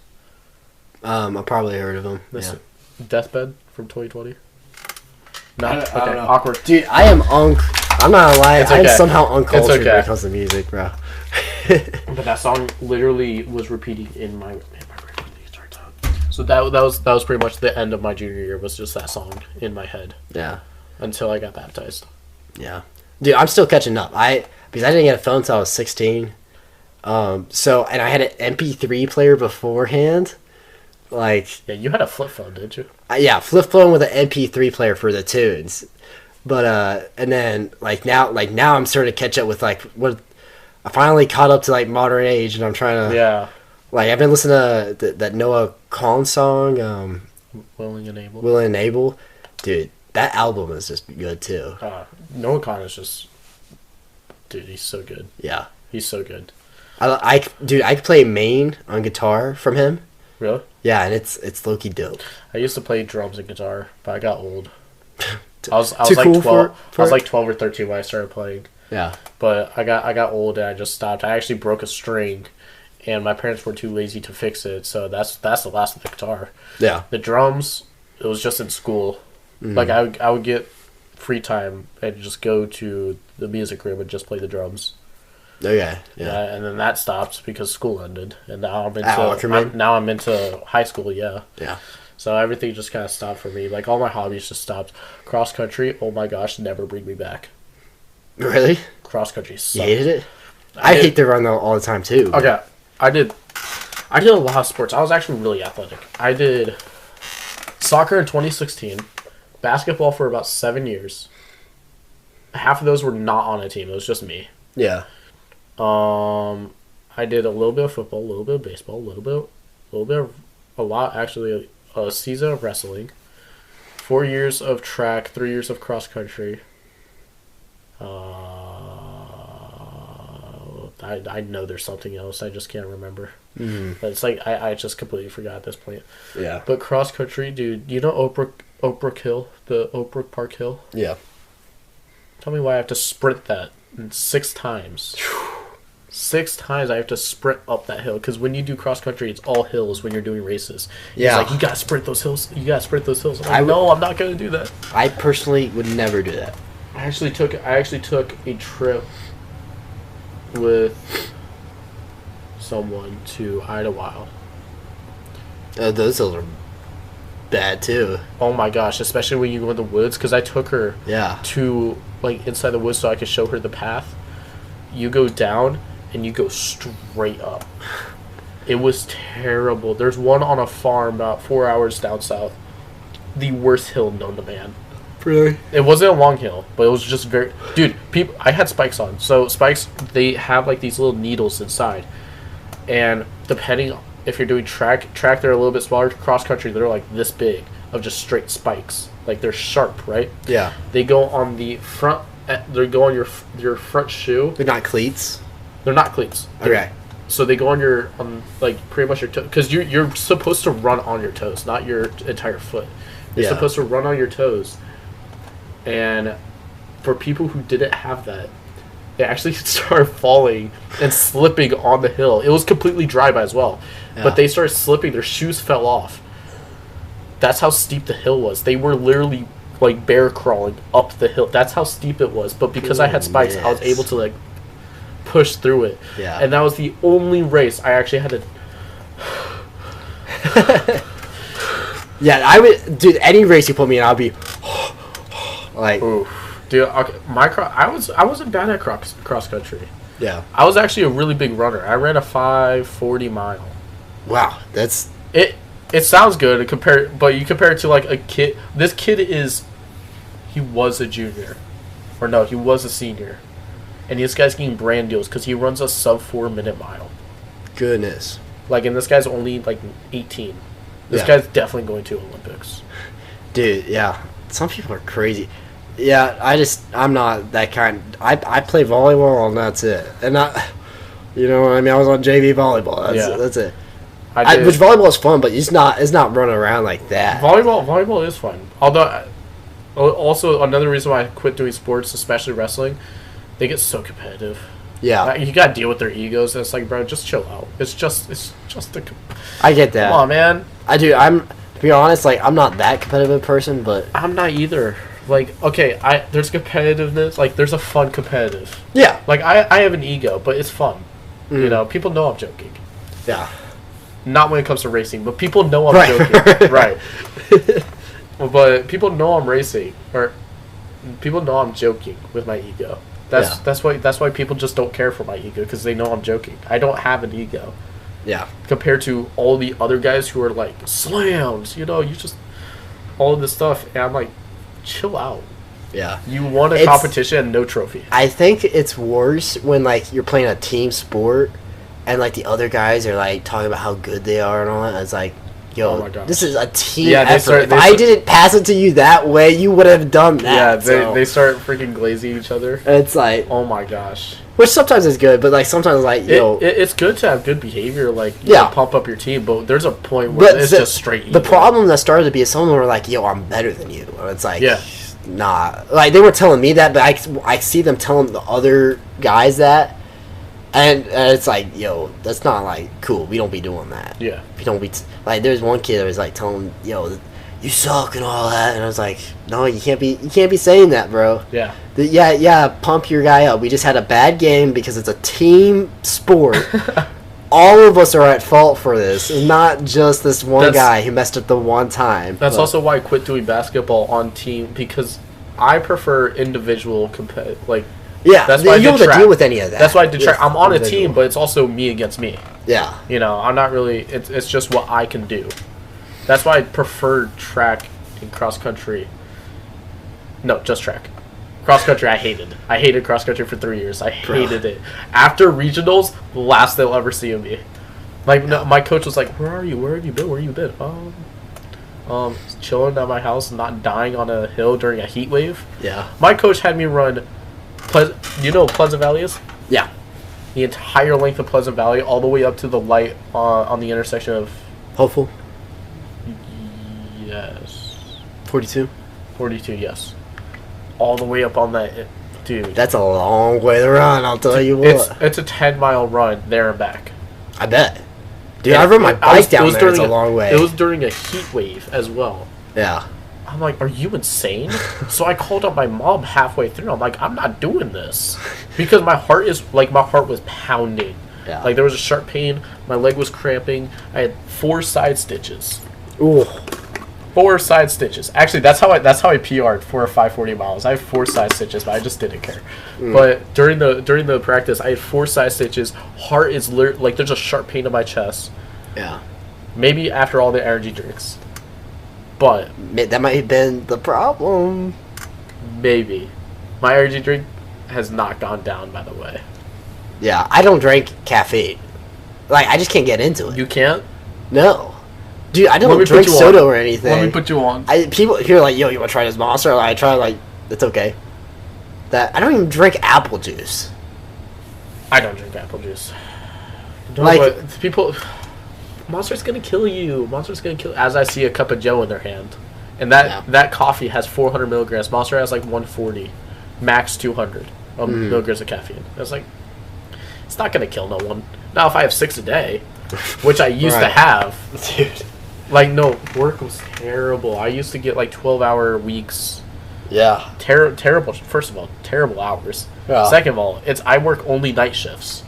I probably heard of him. Listen, Deathbed from 2020. No, I don't know. Awkward. Dude, I'm not gonna lie. I'm somehow uncultured when it comes to music, bro. But that song literally was repeating in my so that was pretty much the end of my junior year. Was just that song in my head. Yeah. Until I got baptized. Yeah. Dude, I'm still catching up. Because I didn't get a phone until I was 16. And I had an MP3 player beforehand. Like, yeah, you had a flip phone, didn't you? Yeah, flip phone with an MP3 player for the tunes. But and then now I'm starting to catch up with what I finally caught up to modern age, and I'm trying to I've been listening to that Noah Kahn song, Willing and Able. Willing and Able, dude. That album is just good too. Noah Kahn is just, dude, he's so good. Yeah, he's so good. I could play main on guitar from him. Really? Yeah, and it's low-key dope. I used to play drums and guitar, but I got old. I was like 12. I was like 12 or 13 when I started playing. Yeah. But I got old and I just stopped. I actually broke a string, and my parents were too lazy to fix it. So that's the last of the guitar. Yeah. The drums, it was just in school. Mm-hmm. Like I would get free time and just go to the music room and just play the drums. Okay. Yeah, and then that stopped because school ended, and now I'm into high school. Yeah. Yeah. So everything just kind of stopped for me. Like all my hobbies just stopped. Cross country, oh my gosh, never bring me back. Really? Cross country sucked. You hated it? I hate to run all the time too. But... Okay, I did a lot of sports. I was actually really athletic. I did soccer in 2016, basketball for about 7 years. Half of those were not on a team. It was just me. Yeah. I did a little bit of football, a little bit of baseball, a season of wrestling, 4 years of track, 3 years of cross country. I know there's something else. I just can't remember. Mm-hmm. But it's like I just completely forgot at this point. Yeah. But cross country, dude, you know Oak Hill, the Oak Park Hill? Yeah. Tell me why I have to sprint that 6 times. 6 times I have to sprint up that hill, because when you do cross country, it's all hills when you're doing races. Yeah. He's like, you gotta sprint those hills. I'm like, no, I'm not gonna do that. I personally would never do that. I actually took a trip with someone to Idlewild. Those hills are bad too. Oh my gosh, especially when you go in the woods, because I took her to inside the woods so I could show her the path. You go down and you go straight up. It was terrible. There's one on a farm about 4 hours down south. The worst hill known to man. Really? It wasn't a long hill, but it was just very... Dude, I had spikes on. So spikes, they have like these little needles inside. And depending if you're doing track, they're a little bit smaller. Cross country, they're like this big of just straight spikes. Like they're sharp, right? Yeah. They go on the front... They go on your front shoe. They're not cleats? They're not cleats. Okay. So they go on like pretty much your toe, because you're supposed to run on your toes, not your entire foot. You're supposed to run on your toes. And for people who didn't have that, they actually started falling and slipping on the hill. It was completely dry by as well, but they started slipping. Their shoes fell off. That's how steep the hill was. They were literally like bear crawling up the hill. That's how steep it was. But because I had spikes, I was able to like push through it. Yeah. And that was the only race I actually had to. Yeah, I would. Dude, any race you put me in, I'll be like. Ooh. Dude, okay, I wasn't bad at cross country. Yeah. I was actually a really big runner. I ran a 5:40 mile. Wow, that's it. It sounds good but you compare it to like a kid. This kid he was a junior, or no, he was a senior, and this guy's getting brand deals because he runs a sub 4 minute mile. Goodness. Like, and this guy's only like 18. This guy's definitely going to Olympics. Dude, yeah. Some people are crazy. Yeah, I'm not that kind. I play volleyball and that's it. And you know what I mean? I was on JV volleyball. That's it. Which volleyball is fun, but it's not running around like that. Volleyball is fun. Although, also another reason why I quit doing sports, especially wrestling, they get so competitive. Yeah, you gotta deal with their egos. And it's like, bro, just chill out. It's just the. I get that. Come on, man. I do. To be honest, like I'm not that competitive person, but I'm not either. Like, okay, there's competitiveness. Like, there's a fun competitive. Yeah. Like I have an ego, but it's fun. You know, people know I'm joking. Yeah. Not when it comes to racing, but people know I'm joking. Right. But people know I'm racing, or people know I'm joking with my ego. That's why people just don't care for my ego, because they know I'm joking. I don't have an ego. Yeah. Compared to all the other guys who are like slams, you just all of this stuff, and I'm like, chill out. Yeah. You won a competition and no trophy. I think it's worse when like you're playing a team sport and like the other guys are like talking about how good they are and all that. It's like, yo, this is a team effort. If I didn't pass it to you that way, you would have done that. Yeah, they start freaking glazing each other. It's like, oh my gosh. Which sometimes is good, but like sometimes like, it's good to have good behavior, like pump up your team. But there's a point where it's just straight. The problem that started to be is someone were like, yo, I'm better than you. And it's like, nah. Like they were telling me that, but I see them telling the other guys that. And it's like, yo, that's not, like, cool. We don't be doing that. Yeah. We don't be... like, there's one kid that was, like, telling, yo, you suck and all that. And I was like, no, you can't be saying that, bro. Yeah. Pump your guy up. We just had a bad game because it's a team sport. All of us are at fault for this. And not just this one guy who messed up the one time. That's also why I quit doing basketball on team, because I prefer individual like... Yeah, that's why you don't have to deal with any of that. That's why I did track. I'm on a team, but it's also me against me. Yeah. I'm not really... It's just what I can do. That's why I prefer track and cross-country. No, just track. Cross-country, I hated. I hated cross-country for 3 years. I hated it. After regionals, the last they'll ever see of me. Like, no, my coach was like, where are you? Where have you been? Where have you been? Chilling at my house, not dying on a hill during a heat wave. Yeah. My coach had me run... you know what Pleasant Valley is? Yeah. The entire length of Pleasant Valley, all the way up to the light on the intersection of... Hopeful? Yes. 42? 42, yes. All the way up on that... Dude. That's a long way to run, I'll tell you what. It's a 10-mile run there and back. I bet. Dude, I rode my bike down there. It's a long way. It was during a heat wave as well. Yeah. I'm like, are you insane? So I called up my mom halfway through. I'm like, I'm not doing this. Because my heart was pounding. Yeah. Like, there was a sharp pain. My leg was cramping. I had 4 side stitches. Ooh. 4 side stitches. Actually, that's how I PR'd for 540 miles. I have 4 side stitches, but I just didn't care. But during the practice, I had 4 side stitches. Heart is like there's a sharp pain in my chest. Yeah. Maybe after all the energy drinks. But that might have been the problem. Maybe. My energy drink has not gone down, by the way. Yeah, I don't drink caffeine. Like, I just can't get into it. You can't? No. Dude, I don't drink soda or anything. Let me put you on. People here are like, yo, you want to try this Monster? Like, I try, like, it's okay. I don't even drink apple juice. I don't drink apple juice. Like, but people... Monster's gonna kill you. Monster's gonna kill you. As I see a cup of Joe in their hand. And that coffee has 400 milligrams. Monster has like 140. Max 200 milligrams of caffeine. I was like, it's not gonna kill no one. Now if I have 6 a day, which I used to have, dude. Like, no, work was terrible. I used to get like 12-hour weeks. Yeah. Terrible. First of all, terrible hours. Yeah. Second of all, I work only night shifts.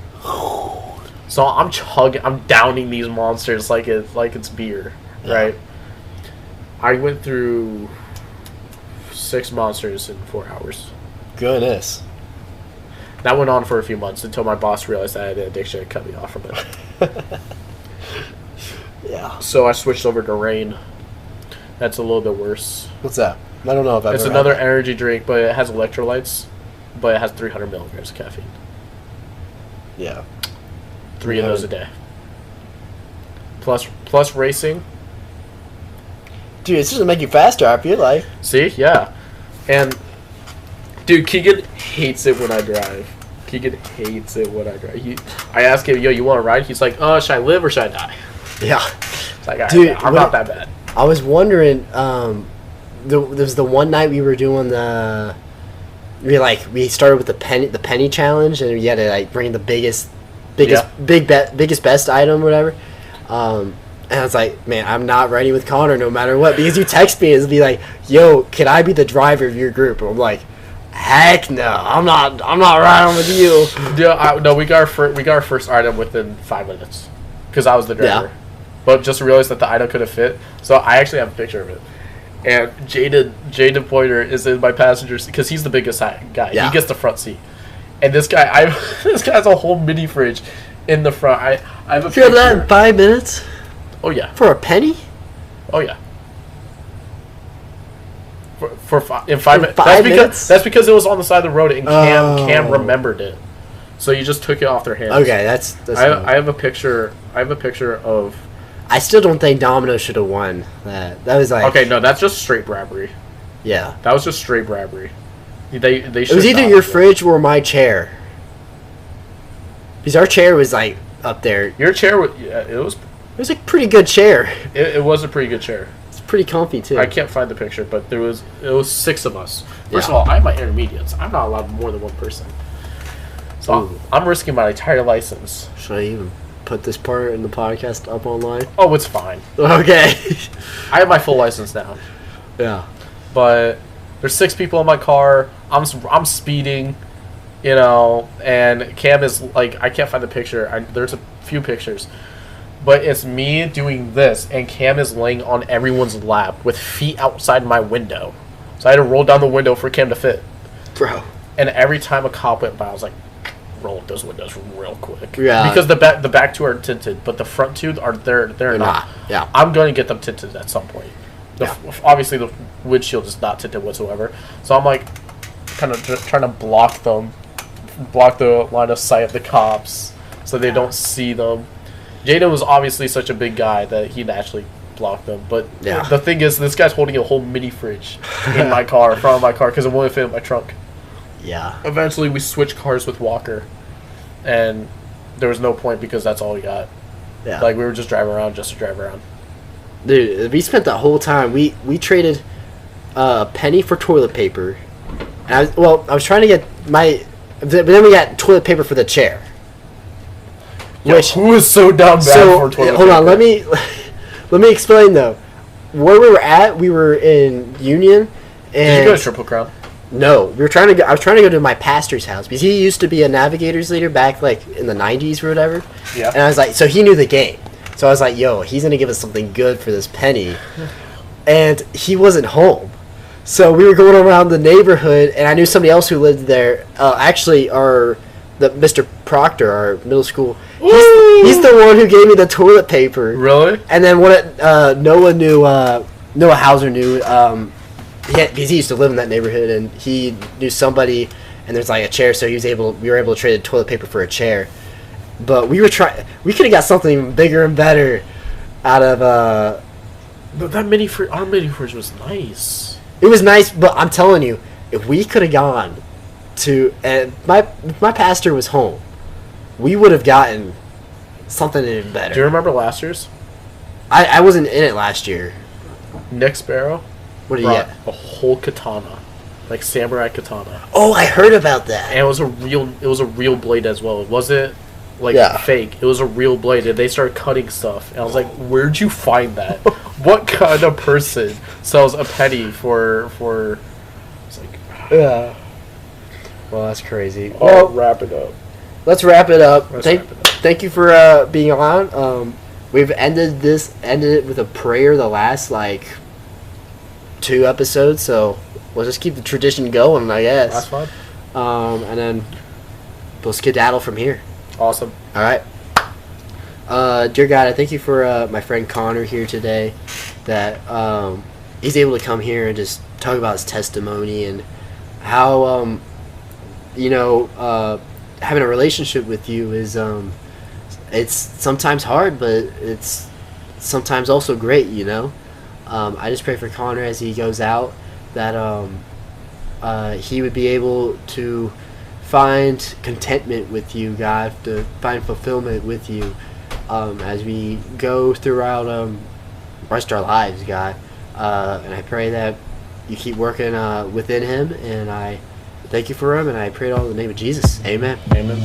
So I'm downing these Monsters like it's beer, right? I went through 6 Monsters in 4 hours. Goodness. That went on for a few months until my boss realized I had an addiction and cut me off from it. Yeah. So I switched over to Rain. That's a little bit worse. What's that? I don't know if It's another energy drink, but it has electrolytes, but it has 300 milligrams of caffeine. Yeah. 3 of those a day. Plus racing. Dude, it's just to make you faster, I feel like. See? Yeah. And, dude, Keegan hates it when I drive. I ask him, yo, you want to ride? He's like, should I live or should I die? Yeah. It's like, all right, dude, I'm not that bad. I was wondering, there was the one night we were doing we started with the penny challenge, and we had to like bring the biggest best item or whatever. And I was like, man, I'm not ready with Conner no matter what, because you text me and be like, yo, can I be the driver of your group? And I'm like, heck no, I'm not riding with you. Yeah, no, we got our first item within 5 minutes because I was the driver. Yeah. But just realized that the item couldn't fit, so I actually have a picture of it. And Jaden Pointer is in my passenger seat because he's the biggest guy. Yeah. He gets the front seat. And this guy, this guy has a whole mini fridge in the front. I have a picture. That in 5 minutes? Oh yeah. For a penny? Oh yeah. In 5 minutes. That's because it was on the side of the road and Cam remembered it. So you just took it off their hands. Okay, that's I have a picture. I have a picture of. I still don't think Domino should have won that. That was like. Okay, no, that's just straight bribery. Yeah. That was just straight bribery. They it was either your fridge or my chair. Because our chair was like up there. Your chair was it was a pretty good chair. It was a pretty good chair. It's pretty comfy too. I can't find the picture, but it was 6 of us. First of all, I have my intermediates. I'm not allowed more than one person. So I'm risking my entire license. Should I even put this part in the podcast up online? Oh, it's fine. Okay. I have my full license now. Yeah. But there's 6 people in my car. I'm speeding, and Cam is like, I can't find the picture. There's a few pictures. But it's me doing this, and Cam is laying on everyone's lap with feet outside my window. So I had to roll down the window for Cam to fit. Bro. And every time a cop went by, I was like, roll up those windows real quick. Yeah. Because the back 2 are tinted, but the front 2 are they're not. Yeah. I'm going to get them tinted at some point. Obviously, the windshield is not tinted whatsoever. So I'm like, kind of just trying to block the line of sight of the cops so they don't see them. Jaden was obviously such a big guy that he naturally blocked them. But the thing is, this guy's holding a whole mini fridge in my car, in front of my car, because it won't fit in my trunk. Yeah. Eventually, we switched cars with Walker, and there was no point because that's all we got. Yeah. Like, we were just driving around just to drive around. Dude, we spent that whole time. We traded a penny for toilet paper. And I was trying to get but then we got toilet paper for the chair. Who is so down bad for toilet paper? Hold on, let me explain though. Where we were at, we were in Union. And did you go to Triple Crown? No, I was trying to go to my pastor's house because he used to be a navigator's leader back like in the 90s or whatever. Yeah. And I was like, so he knew the game. So I was like, yo, he's gonna give us something good for this penny. and he wasn't home. So we were going around the neighborhood, and I knew somebody else who lived there. Actually, the Mr. Proctor, our middle school. He's the one who gave me the toilet paper. Really? And then Noah Hauser knew, because he used to live in that neighborhood, and he knew somebody, and there's like a chair, so we were able to trade the toilet paper for a chair. But we could have got something bigger and better out of. But our mini fridge was nice. It was nice, but I'm telling you, if we could have gone to, and if my pastor was home, we would have gotten something even better. Do you remember last year's? I wasn't in it last year. Nick Sparrow. What did he get? A whole katana, like samurai katana. Oh, I heard about that. And it was a real blade as well. It wasn't fake. It was a real blade, and they started cutting stuff. And I was like, "Where'd you find that? What kind of person sells a penny for?" It's like, yeah. Well, that's crazy. Well, wrap it up. Let's wrap it up. Wrap it up. Thank you for being on. We've ended it with a prayer the last 2 episodes, so we'll just keep the tradition going, I guess. That's fine. And then we'll skedaddle from here. Awesome. All right. Dear God, I thank you for my friend Connor here today, that he's able to come here and just talk about his testimony and how having a relationship with you is it's sometimes hard, but it's sometimes also great, I just pray for Connor as he goes out, that he would be able to find contentment with you, God, to find fulfillment with you as we go throughout the rest of our lives, God. And I pray that you keep working within him, and I thank you for him, and I pray it all in the name of Jesus. Amen. Amen.